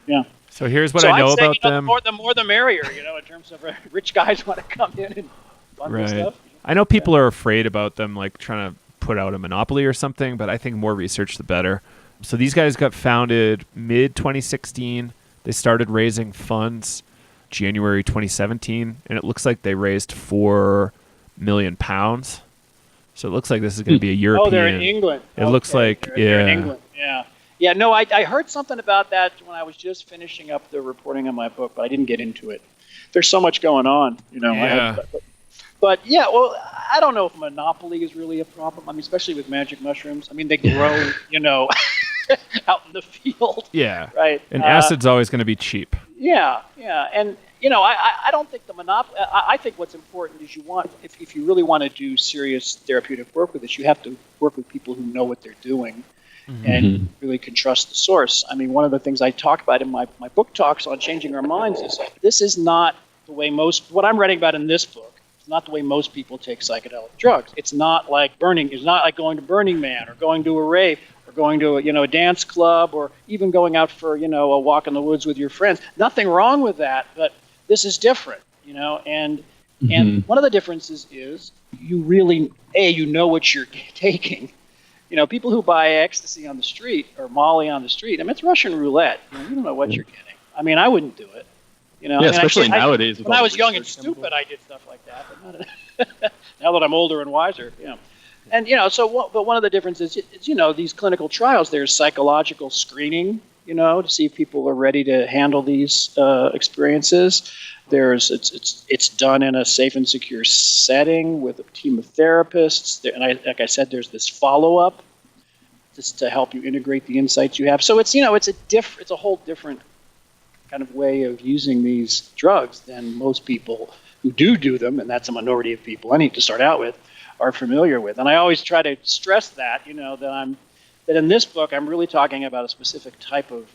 yeah. So here's what I know about them. The more the merrier, in terms of rich guys want to come in and fund this stuff. I know people are afraid about them, like trying to put out a monopoly or something, but I think more research, the better. So these guys got founded mid-2016. They started raising funds January 2017, and it looks like they raised £4 million. So it looks like this is going to be a European. Oh, they're in England. It looks like, they're in England. Yeah. Yeah, no, I heard something about that when I was just finishing up the reporting on my book, but I didn't get into it. There's so much going on, Yeah. But yeah, well, I don't know if monopoly is really a problem. I mean, especially with magic mushrooms. I mean, they grow, out in the field. Yeah. Right. And acid's always going to be cheap. Yeah. And, I don't think the monopoly, I think what's important is if you really want to do serious therapeutic work with this, you have to work with people who know what they're doing. Mm-hmm. And really can trust the source. I mean, one of the things I talk about in my book talks on Changing Our Minds is this is not the way what I'm writing about in this book. It's not the way most people take psychedelic drugs. It's not like It's not like going to Burning Man or going to a rave or going to a dance club or even going out for a walk in the woods with your friends. Nothing wrong with that, but this is different. And And one of the differences is you really, you know what you're taking. People who buy ecstasy on the street or Molly on the street, I mean, it's Russian roulette. You don't know what you're getting. I mean, I wouldn't do it. Yeah, especially nowadays. When I was young and stupid, I did stuff like that. But not now that I'm older and wiser, And but one of the differences is, these clinical trials. There's psychological screening, to see if people are ready to handle these experiences. It's done in a safe and secure setting with a team of therapists. And like I said, there's this follow-up just to help you integrate the insights you have. So it's a whole different kind of way of using these drugs than most people who do them, and that's a minority of people I need to start out with, are familiar with. And I always try to stress that, that in this book I'm really talking about a specific type of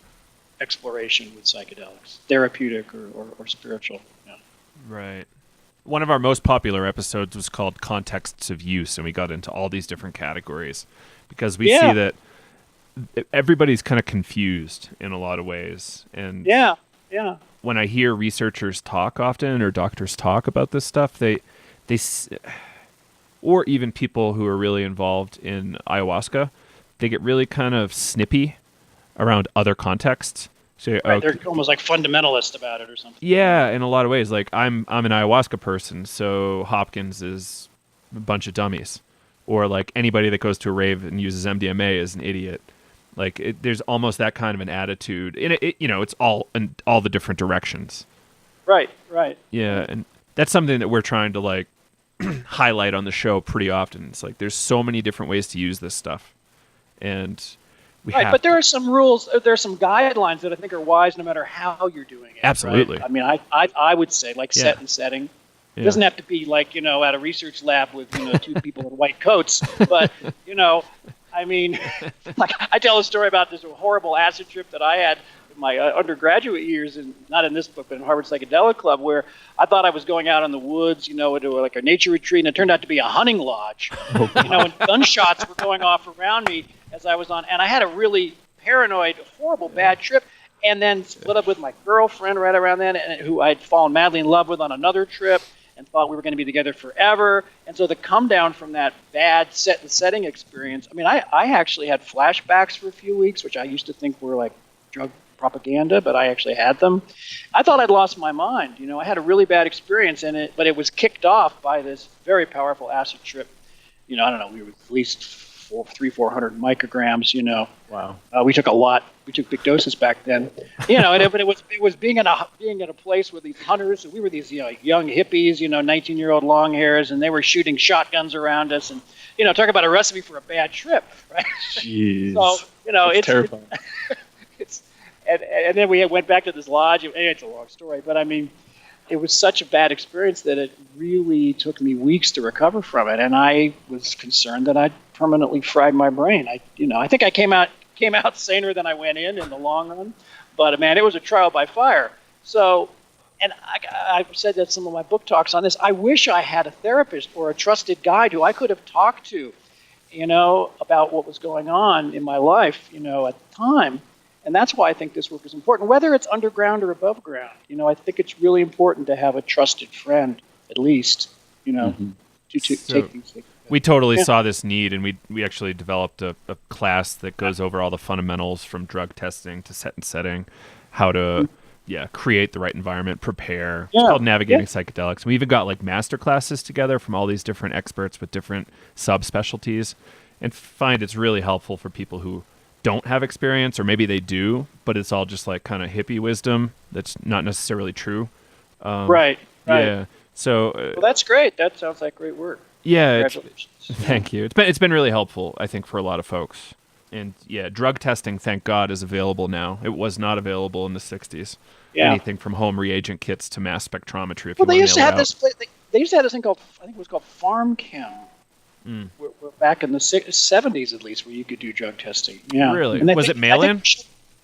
exploration with psychedelics, therapeutic or spiritual. Yeah. Right. One of our most popular episodes was called Contexts of Use, and we got into all these different categories because we see that everybody's kind of confused in a lot of ways. And when I hear researchers talk often or doctors talk about this stuff, they or even people who are really involved in ayahuasca, they get really kind of snippy around other contexts. So, they're almost like fundamentalist about it or something. Yeah, in a lot of ways. Like I'm an ayahuasca person, so Hopkins is a bunch of dummies. Or like anybody that goes to a rave and uses MDMA is an idiot. Like there's almost that kind of an attitude. And it's all in all the different directions. Right. Yeah, and that's something that we're trying to like highlight on the show pretty often. It's like there's so many different ways to use this stuff. And but there are some rules, there are some guidelines that I think are wise no matter how you're doing it. Absolutely. Right? I mean, I would say like set and setting. It doesn't have to be like, at a research lab with, two people in white coats. But, I mean, like I tell a story about this horrible acid trip that I had in my undergraduate years, and not in this book, but in Harvard Psychedelic Club, where I thought I was going out in the woods, to like a nature retreat, and it turned out to be a hunting lodge. And gunshots were going off around me as I was on, and I had a really paranoid, horrible, bad trip. And then split up with my girlfriend right around then, who I'd fallen madly in love with on another trip, and thought we were going to be together forever. And so the come down from that bad set and setting experience, I mean, I actually had flashbacks for a few weeks, which I used to think were like drug propaganda, but I actually had them. I thought I'd lost my mind. I had a really bad experience in it, but it was kicked off by this very powerful acid trip. I don't know, we were at least 400 micrograms, Wow. We took a lot. We took big doses back then, but it was being in a place with these hunters. We were these young hippies, 19-year-old long hairs, and they were shooting shotguns around us, and talk about a recipe for a bad trip, right? Jeez. So it's terrifying. And then we went back to this lodge. It's a long story, but I mean, it was such a bad experience that it really took me weeks to recover from it, and I was concerned that I'd permanently fried my brain. I think I came out saner than I went in the long run, but man, it was a trial by fire. So, and I've said that some of my book talks on this. I wish I had a therapist or a trusted guide who I could have talked to, about what was going on in my life, at the time. And that's why I think this work is important, whether it's underground or above ground. I think it's really important to have a trusted friend, at least, to take these things. We totally saw this need, and we actually developed a class that goes over all the fundamentals from drug testing to set and setting, how to create the right environment, prepare. It's called Navigating Psychedelics. And we even got like master classes together from all these different experts with different subspecialties, and find it's really helpful for people who don't have experience, or maybe they do, but it's all just like kind of hippie wisdom that's not necessarily true. Right. Yeah. So. Well, that's great. That sounds like great work. Yeah. Thank you. It's been really helpful, I think, for a lot of folks. And drug testing, thank God, is available now. It was not available in the 60s. Yeah. Anything from home reagent kits to mass spectrometry. They used to have this. They used to have this thing called, I think it was called Farm Chem. We're back in the 70s, at least, where you could do drug testing. Yeah. Really? Was it mail-in?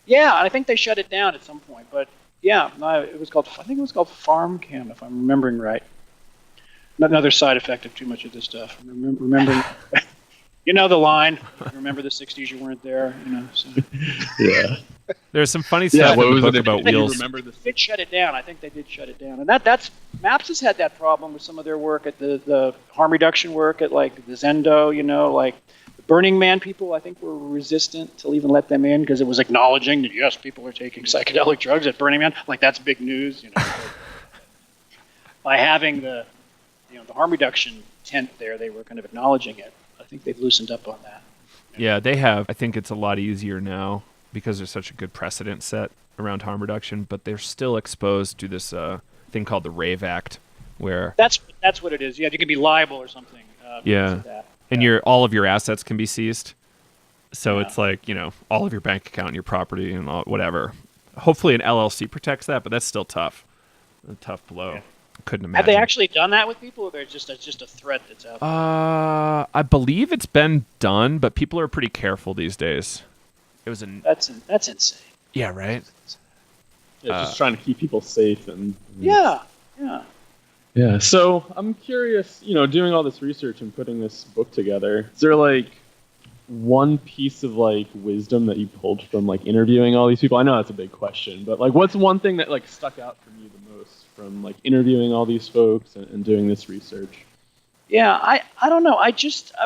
Yeah, I think they shut it down at some point. But yeah, it was called. I think it was called Farm Chem, if I'm remembering right. Another side effect of too much of this stuff. Remembering, the line. Remember the 60s? You weren't there. So. Yeah. There's some funny stuff in the book about wheels. They did shut it down. I think they did shut it down, and that's MAPS has had that problem with some of their work at the harm reduction work at like the Zendo, like the Burning Man people, I think were resistant to even let them in because it was acknowledging that, yes, people are taking psychedelic drugs at Burning Man. Like, that's big news, By having the harm reduction tent there, they were kind of acknowledging it. I think they've loosened up on that. Yeah, they have. I think it's a lot easier now because there's such a good precedent set around harm reduction, but they're still exposed to this thing called the Rave Act, where that's what it is. Yeah, you can be liable or something. And all of your assets can be seized. So it's like all of your bank account and your property and whatever. Hopefully, an LLC protects that, but that's still tough. A tough blow. Yeah. Couldn't imagine. Have they actually done that with people, or there's just a threat that's out there? I believe it's been done, but people are pretty careful these days. That's insane. Yeah, right. Yeah, just trying to keep people safe and yeah. So I'm curious, doing all this research and putting this book together. Is there like one piece of like wisdom that you pulled from like interviewing all these people? I know that's a big question, but like, what's one thing that like stuck out from you the most from like interviewing all these folks and doing this research? Yeah, I don't know.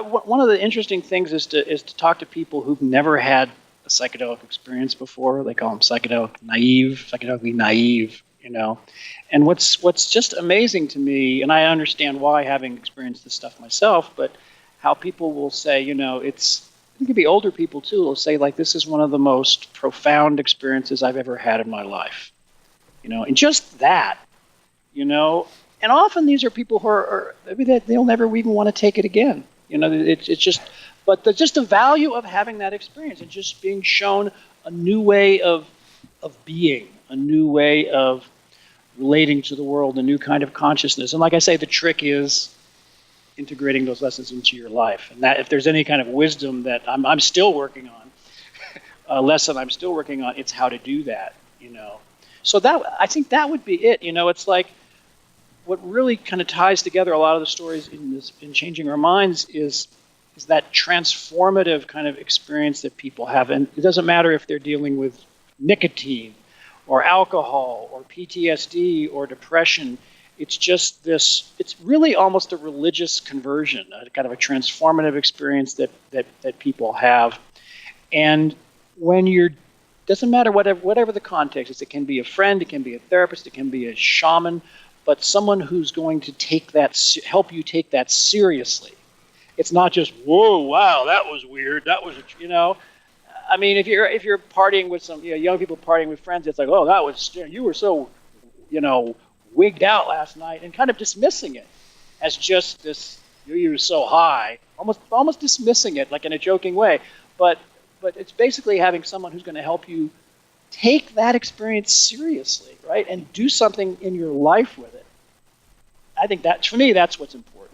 One of the interesting things is to talk to people who've never had a psychedelic experience before. They call them psychedelically naive, And what's just amazing to me, and I understand why, having experienced this stuff myself, but how people will say, it could be older people too, will say like, this is one of the most profound experiences I've ever had in my life. And just that, and often these are people who are they'll never even want to take it again. It's just, but just the value of having that experience and just being shown a new way of being, a new way of relating to the world, a new kind of consciousness. And like I say, the trick is integrating those lessons into your life. And that if there's any kind of wisdom that I'm still working on, a lesson I'm still working on, it's how to do that, So I think that would be it. It's like what really kind of ties together a lot of the stories in Changing Our Minds is that transformative kind of experience that people have. And it doesn't matter if they're dealing with nicotine or alcohol or PTSD or depression. It's just this, it's really almost a religious conversion, a kind of a transformative experience that people have. And when doesn't matter whatever the context is, it can be a friend, it can be a therapist, it can be a shaman, but someone who's going to help you take that seriously. It's not just, whoa, wow, that was weird. That was, I mean, if you're partying with some young people partying with friends, it's like, oh, that was, you were so, wigged out last night, and kind of dismissing it as just this, you were so high, almost dismissing it like in a joking way. But it's basically having someone who's going to help you take that experience seriously, right, and do something in your life with it. I think that, for me, that's what's important.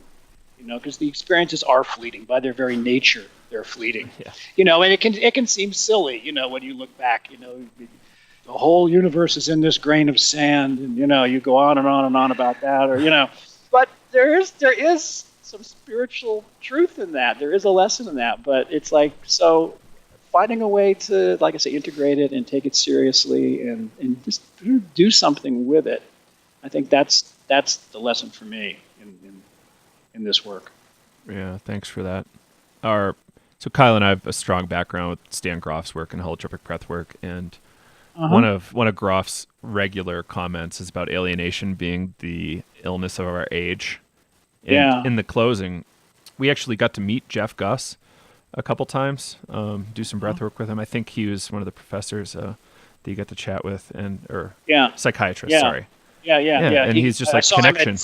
Because the experiences are fleeting by their very nature. They're fleeting. Yeah. And it can seem silly, when you look back. The whole universe is in this grain of sand, and you go on and on and on about that, or But there is some spiritual truth in that. There is a lesson in that. But it's like, so finding a way to, like I say, integrate it and take it seriously and just do something with it. I think that's the lesson for me in this work. Yeah, thanks for that. So Kyle and I have a strong background with Stan Groff's work and holotropic breath work, and one of Groff's regular comments is about alienation being the illness of our age. And in the closing, we actually got to meet Jeff Guss a couple times, do some breath work with him. I think he was one of the professors that you got to chat with, psychiatrist. Sorry. Yeah. And he's just like connection.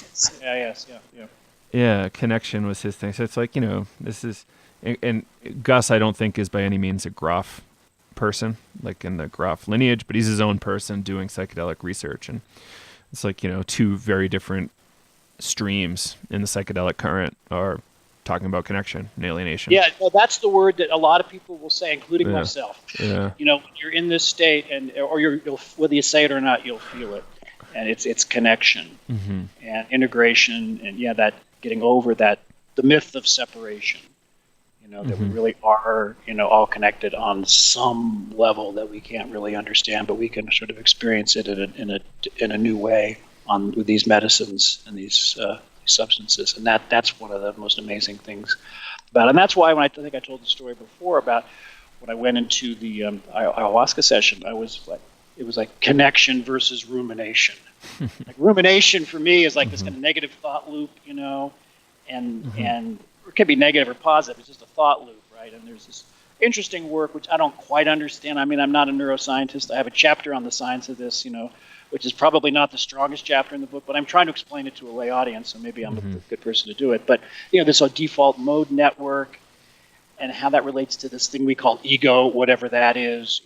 Yeah, connection was his thing. So it's like, this is, and Gus, I don't think is by any means a Groff person, like in the Groff lineage, but he's his own person doing psychedelic research. And it's like, two very different streams in the psychedelic current are talking about connection and alienation. Yeah, well, that's the word that a lot of people will say, including myself. Yeah. When you're in this state, or you'll, whether you say it or not, you'll feel it. And it's connection and integration, and that getting over the myth of separation. That we really are, all connected on some level that we can't really understand, but we can sort of experience it in a new way. with these medicines and these substances, and that's one of the most amazing things about it. And that's why when I think I told the story before about when I went into the ayahuasca session, it was like connection versus rumination. Like rumination for me is like this kind of negative thought loop, and it can be negative or positive. It's just a thought loop, right? And there's this interesting work which I don't quite understand. I mean, I'm not a neuroscientist. I have a chapter on the science of this, which is probably not the strongest chapter in the book, but I'm trying to explain it to a lay audience, so maybe I'm a good person to do it. But this default mode network and how that relates to this thing we call ego, whatever that is,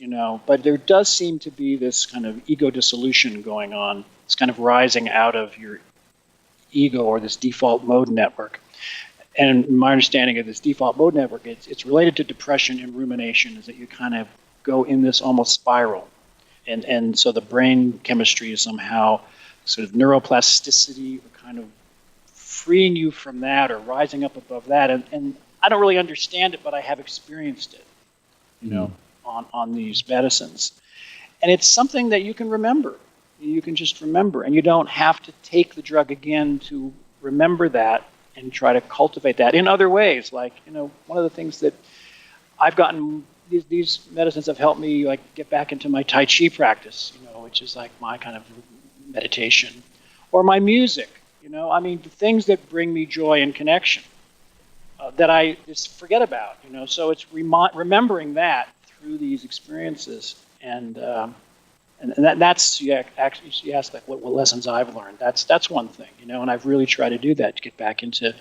But there does seem to be this kind of ego dissolution going on. It's kind of rising out of your ego or this default mode network. And my understanding of this default mode network, it's related to depression and rumination, is that you kind of go in this almost spiral. And so the brain chemistry is somehow sort of neuroplasticity, or kind of freeing you from that or rising up above that. And I don't really understand it, but I have experienced it, on these medicines. And it's something that you can remember. You can just remember, and you don't have to take the drug again to remember that and try to cultivate that in other ways. Like, one of the things that I've gotten, these medicines have helped me like get back into my Tai Chi practice, which is like my kind of meditation, or my music, the things that bring me joy and connection that I just forget about, So it's remembering that through these experiences, and that's actually she asked like what lessons I've learned. That's one thing, and I've really tried to do that, to get back into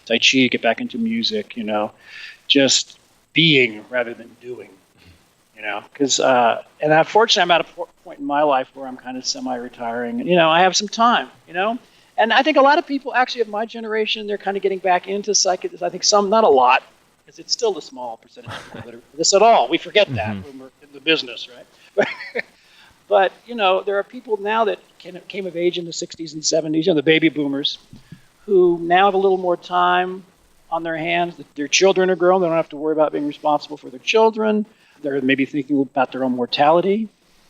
Tai Chi, get back into music, just being rather than doing, because and unfortunately I'm at a point in my life where I'm kind of semi-retiring, and I have some time, and I think a lot of people actually of my generation, they're kind of getting back into psychedelics. I think some, not a lot, because it's still the small percentage of people that are this at all. We forget that when we're in the business, right? But there are people now that came of age in the 60s and 70s, the baby boomers, who now have a little more time on their hands. Their children are grown. They don't have to worry about being responsible for their children. They're maybe thinking about their own mortality.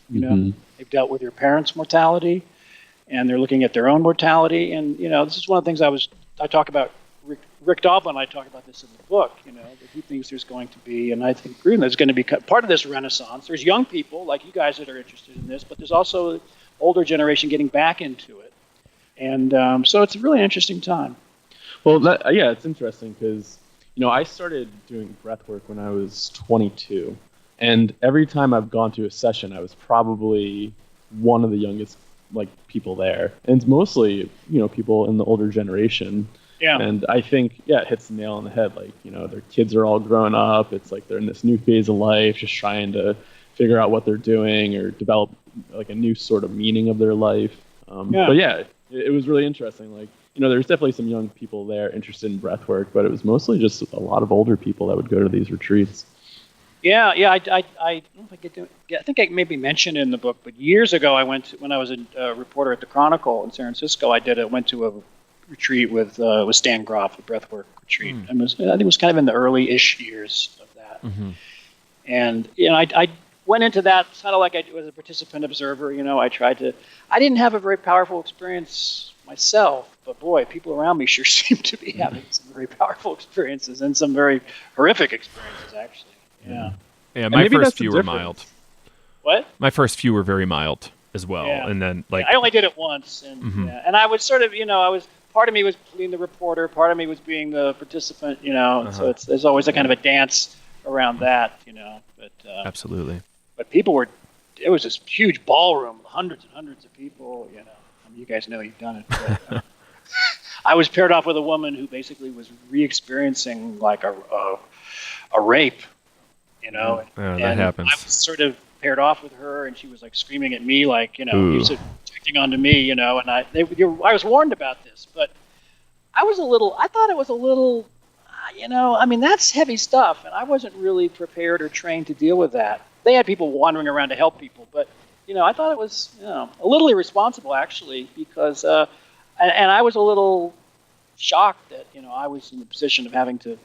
They've dealt with their parents' mortality, and they're looking at their own mortality. And this is one of the things I talk about. Rick Doblin, I talk about this in the book. That he thinks there's going to be, and I think there's going to be part of this renaissance. There's young people like you guys that are interested in this, but there's also older generation getting back into it, and so it's a really interesting time. Well, it's interesting because, I started doing breath work when I was 22, and every time I've gone to a session, I was probably one of the youngest people there, and it's mostly people in the older generation. Yeah. And I think it hits the nail on the head. Their kids are all grown up. It's like they're in this new phase of life, just trying to figure out what they're doing or develop a new sort of meaning of their life. But it was really interesting. There's definitely some young people there interested in breath work, but it was mostly just a lot of older people that would go to these retreats. Yeah. I don't know if I think I maybe mentioned it in the book, but years ago when I was a reporter at the Chronicle in San Francisco, I went to a retreat with Stan Groff, a breathwork retreat. I think it was kind of in the early-ish years of that. And I went into that kind of like I was a participant observer. I didn't have a very powerful experience myself, but boy, people around me sure seemed to be having some very powerful experiences and some very horrific experiences, actually. Yeah. My first few were mild. What? My first few were very mild as well, and then I only did it once, and and I was sort of part of me was being the reporter, part of me was being the participant, so there's always a kind of a dance around that, but absolutely. But it was this huge ballroom, hundreds and hundreds of people, you guys know you've done it. But, I was paired off with a woman who basically was re-experiencing like a rape, and that happens. I was sort of paired off with her, and she was like screaming at me, like he was projecting onto me, and I was warned about this, but I thought it was a little, that's heavy stuff, and I wasn't really prepared or trained to deal with that. They had people wandering around to help people, but I thought it was a little irresponsible actually, because and I was a little shocked that I was in the position of having to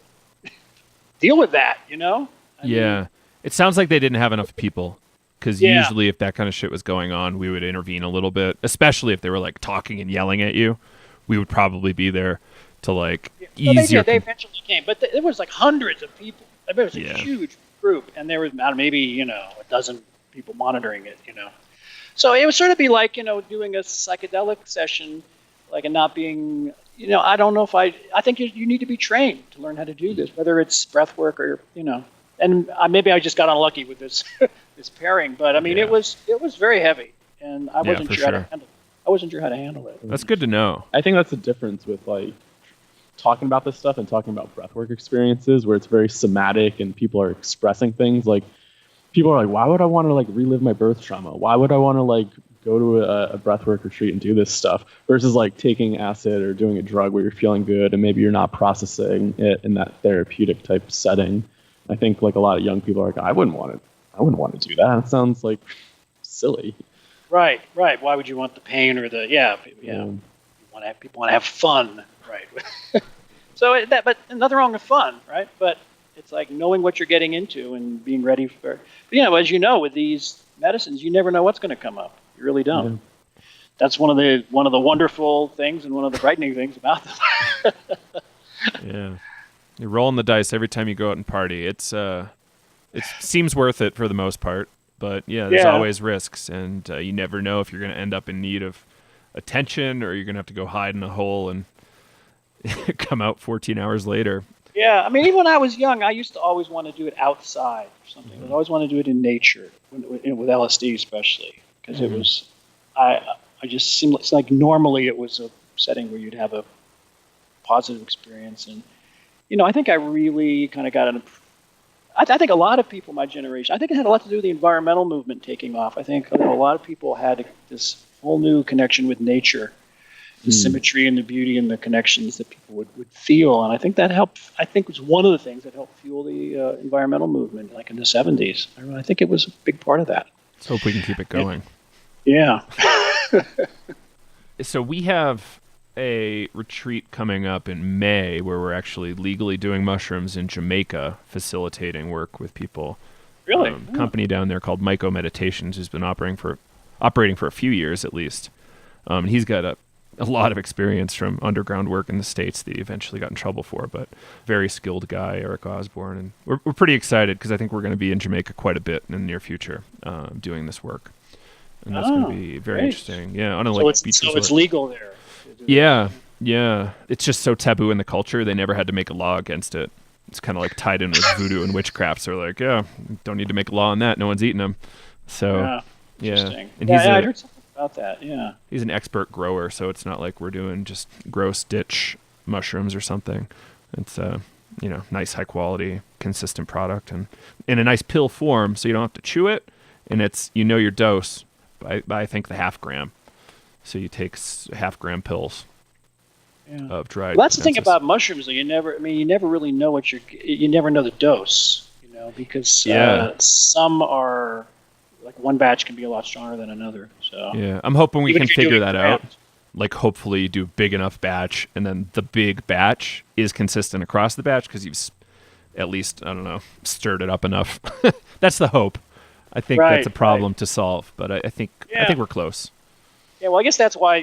deal with that. It sounds like they didn't have enough people. because usually if that kind of shit was going on, we would intervene a little bit, especially if they were like talking and yelling at you. We would probably be there to like ease your... They eventually came, but there was like hundreds of people. It was a huge group, and there was maybe, a dozen people monitoring it, So it would sort of be like, doing a psychedelic session, like, and not being, I don't know if I think you need to be trained to learn how to do this, whether it's breath work or, and maybe I just got unlucky with this, this pairing, but I mean, it was very heavy, and I wasn't sure how to handle it. I wasn't sure how to handle it. That's good to know. I think that's the difference with like talking about this stuff and talking about breathwork experiences, where it's very somatic and people are expressing things. Like people are like, why would I want to like relive my birth trauma? Why would I want to like go to a breathwork retreat and do this stuff versus like taking acid or doing a drug where you're feeling good and maybe you're not processing it in that therapeutic type setting. I think like a lot of young people are like, I wouldn't want to do that. It sounds like silly. Right. Why would you want the pain or the people want to have fun, right? But nothing wrong with fun, right? But it's like knowing what you're getting into and being ready for. But, as you know, with these medicines, you never know what's going to come up. You really don't. Yeah. That's one of the wonderful things and one of the frightening things about them. Yeah, you're rolling the dice every time you go out and party. It seems worth it for the most part. But there's always risks, and you never know if you're going to end up in need of attention or you're going to have to go hide in a hole and come out 14 hours later. Yeah, I mean, even when I was young, I used to always want to do it outside or something. I always want to do it in nature, with LSD especially, because it was, I just seemed like normally it was a setting where you'd have a positive experience. And, I think I really kind of got I think a lot of people my generation, I think it had a lot to do with the environmental movement taking off. I think a lot of people had this whole new connection with nature, the symmetry and the beauty and the connections that people would feel. And I think that helped. I think it was one of the things that helped fuel the environmental movement, like in the 70s. I think it was a big part of that. Let's hope we can keep it going. Yeah. So we have a retreat coming up in May where we're actually legally doing mushrooms in Jamaica, facilitating work with people. Really? A company down there called Myco Meditations, who's been operating for a few years at least. And he's got a lot of experience from underground work in the States that he eventually got in trouble for, but very skilled guy, Eric Osborne. And we're pretty excited because I think we're going to be in Jamaica quite a bit in the near future doing this work. And that's going to be very interesting. Yeah, on a beach resort. It's legal there. Yeah. It's just so taboo in the culture. They never had to make a law against it. It's kind of like tied in with voodoo and witchcraft. So they're like, don't need to make a law on that. No one's eating them. So, interesting. And I heard something about that. Yeah. He's an expert grower, so it's not like we're doing just gross ditch mushrooms or something. It's nice, high quality, consistent product, and in a nice pill form, so you don't have to chew it. And it's your dose by I think the 1/2 gram. So you take 1/2 gram pills of dried. Well, that's the thing about mushrooms, though. You never really know you never know the dose, because some are, like one batch can be a lot stronger than another. So I'm hoping we can figure that out. Like hopefully you do a big enough batch, and then the big batch is consistent across the batch because you've at least, I don't know, stirred it up enough. That's the hope. I think that's a problem to solve, but I think we're close. Yeah, well, I guess that's why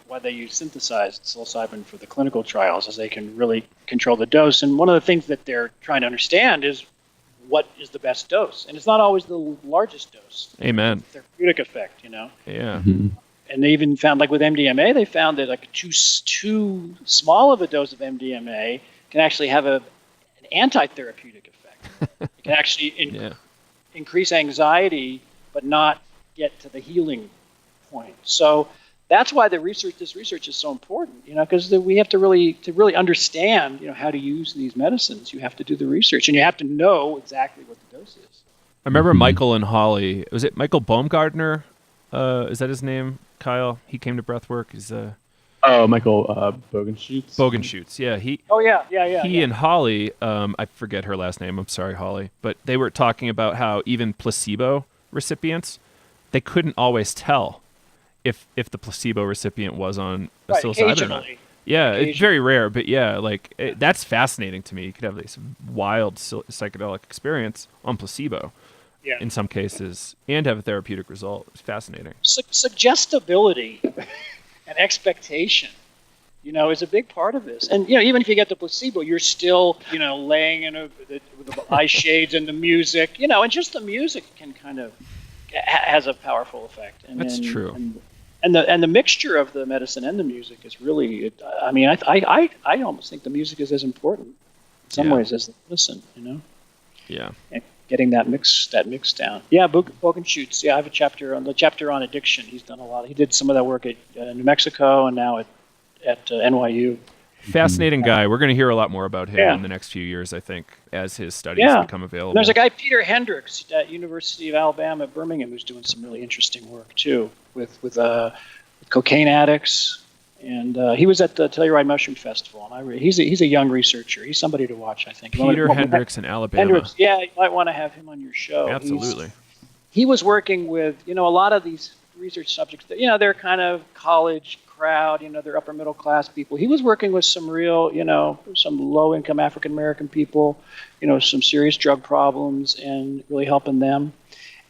why they use synthesized psilocybin for the clinical trials, is they can really control the dose. And one of the things that they're trying to understand is what is the best dose, and it's not always the largest dose. Amen. The therapeutic effect, Yeah. Mm-hmm. And they even found, like with MDMA, they found that like too small of a dose of MDMA can actually have an anti-therapeutic effect. It can actually increase anxiety, but not get to the healing point. So that's why this research is so important, because we have to really understand, how to use these medicines. You have to do the research, and you have to know exactly what the dose is. I remember Michael and Holly. Was it Michael Baumgartner? Is that his name, Kyle? He came to Breathwork. He's Michael Bogenschutz. Bogenschutz, yeah. He and Holly, I forget her last name. I'm sorry, Holly. But they were talking about how even placebo recipients, they couldn't always tell if the placebo recipient was on a psilocybin or not. Yeah, it's very rare, but that's fascinating to me. You could have this wild psychedelic experience on placebo. in some cases and have a therapeutic result. It's fascinating. Suggestibility and expectation, is a big part of this. And, even if you get the placebo, you're still, laying with the eye shades and the music, and just the music can kind of has a powerful effect. And That's true. And the mixture of the medicine and the music is really, I almost think the music is as important in some ways as the medicine, Yeah. And getting that mix down. Yeah, Bogenschutz. Yeah, I have a chapter on addiction. He's done a lot. He did some of that work at New Mexico and now at NYU. Fascinating guy. We're going to hear a lot more about him in the next few years, I think, as his studies become available. And there's a guy, Peter Hendricks, at University of Alabama at Birmingham, who's doing some really interesting work too with cocaine addicts. And he was at the Telluride Mushroom Festival, and he's a young researcher. He's somebody to watch, I think. Peter Hendricks in Alabama. Hendricks, yeah, you might want to have him on your show. Absolutely. He was working with, a lot of these research subjects that, they're kind of college crowd, they're upper middle class people. He was working with some real, some low income African American people, some serious drug problems and really helping them.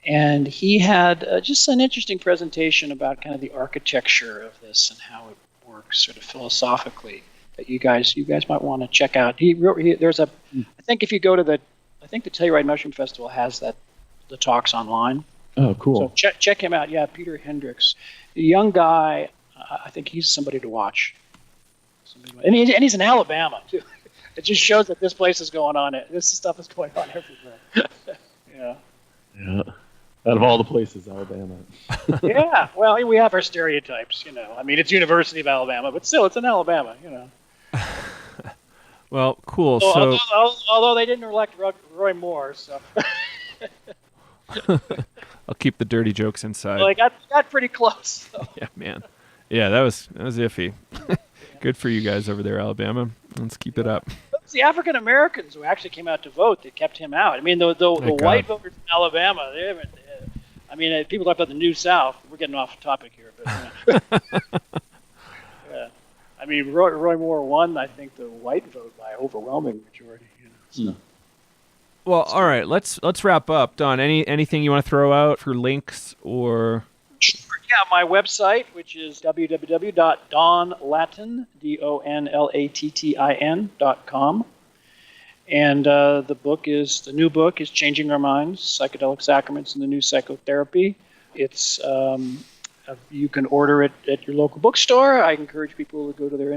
And he had just an interesting presentation about kind of the architecture of this and how it works sort of philosophically that you guys might want to check out. I think if you go to the Telluride Mushroom Festival has the talks online. Oh, cool. So check him out. Yeah, Peter Hendricks, a young guy. I think he's somebody to watch. And he's in Alabama too. It just shows that this place is going on. This stuff is going on everywhere. Yeah. Out of all the places, Alabama. Yeah. Well, we have our stereotypes. It's University of Alabama, but still, it's in Alabama. Well, cool. So, although they didn't elect Roy Moore, so. I'll keep the dirty jokes inside. Well, I got pretty close. So. Yeah, man. Yeah, that was iffy. Good for you guys over there, Alabama. Let's keep it up. It's the African Americans who actually came out to vote that kept him out. The white voters in Alabama, they haven't. People talk about the New South. We're getting off topic here, but yeah. Roy Moore won, I think, the white vote by overwhelming majority. So. Well, all right. Let's wrap up. Don, anything you want to throw out for links or? Sure. Yeah, my website, which is www.donlattin, DONLATTIN.com. And the new book is Changing Our Minds, Psychedelic Sacraments and the New Psychotherapy. It's you can order it at your local bookstore. I encourage people to go to their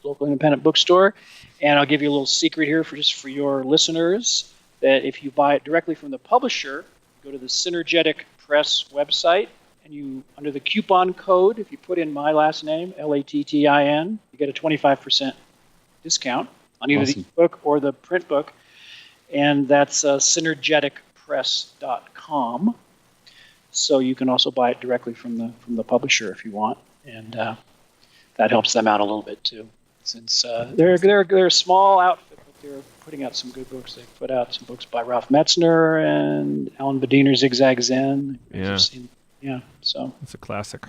local independent bookstore. And I'll give you a little secret here for your listeners, that if you buy it directly from the publisher, go to the Synergetic Press website, and under the coupon code, if you put in my last name, LATTIN, you get a 25% discount on either the book or the print book. And that's synergeticpress.com. So you can also buy it directly from the publisher if you want. And that helps them out a little bit too. Since they're a small outfit, but they're putting out some good books. They put out some books by Ralph Metzner and Alan Badiner, Zigzag Zen. So it's a classic.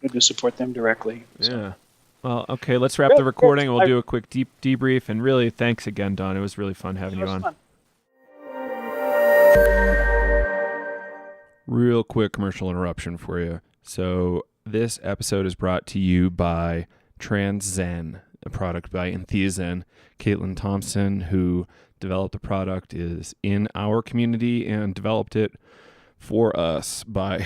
Good to support them directly. So. Yeah. Well, okay, let's wrap the recording. We'll do a quick debrief. And really, thanks again, Don. It was really fun having you on. Fun. Real quick commercial interruption for you. So this episode is brought to you by Transzen, a product by Entheozen. Caitlin Thompson, who developed the product, is in our community and developed it for us by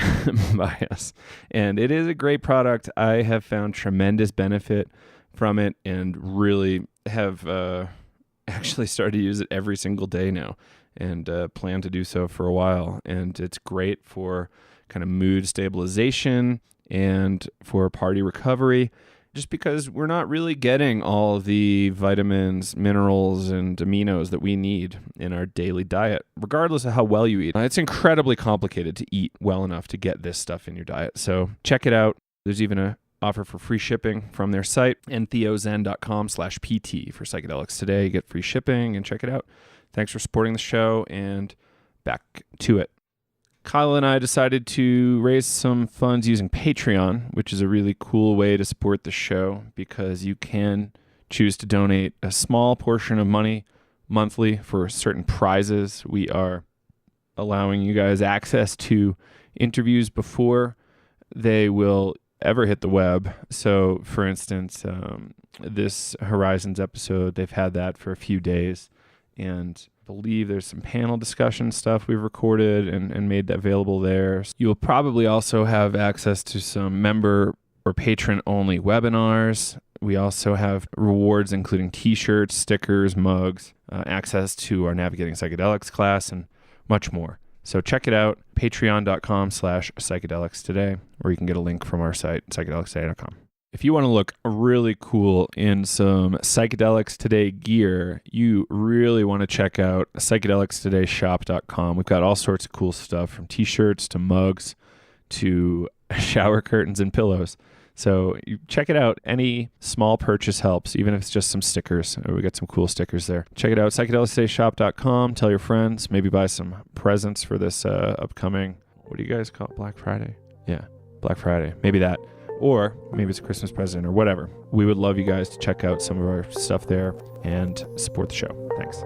us. And it is a great product. I have found tremendous benefit from it and really have actually started to use it every single day now and plan to do so for a while. And it's great for kind of mood stabilization and for party recovery, just because we're not really getting all the vitamins, minerals, and aminos that we need in our daily diet, regardless of how well you eat. It's incredibly complicated to eat well enough to get this stuff in your diet. So check it out. There's even an offer for free shipping from their site, entheozen.com/PT for psychedelics today. You get free shipping and check it out. Thanks for supporting the show, and back to it. Kyle and I decided to raise some funds using Patreon, which is a really cool way to support the show because you can choose to donate a small portion of money monthly for certain prizes. We are allowing you guys access to interviews before they will ever hit the web. So, for instance, this Horizons episode, they've had that for a few days, and I believe there's some panel discussion stuff we've recorded and made that available there. You will probably also have access to some member or patron-only webinars. We also have rewards including t-shirts, stickers, mugs, access to our Navigating Psychedelics class, and much more. So check it out, patreon.com/psychedelics today, or you can get a link from our site, psychedelicstoday.com. If you want to look really cool in some Psychedelics Today gear, you really want to check out psychedelicstodayshop.com. We've got all sorts of cool stuff, from t-shirts to mugs to shower curtains and pillows. So you check it out. Any small purchase helps, even if it's just some stickers. We got some cool stickers there. Check it out, psychedelicstodayshop.com. Tell your friends. Maybe buy some presents for this upcoming, what do you guys call it, Black Friday? Yeah, Black Friday. Maybe that. Or maybe it's a Christmas present or whatever. We would love you guys to check out some of our stuff there and support the show. Thanks.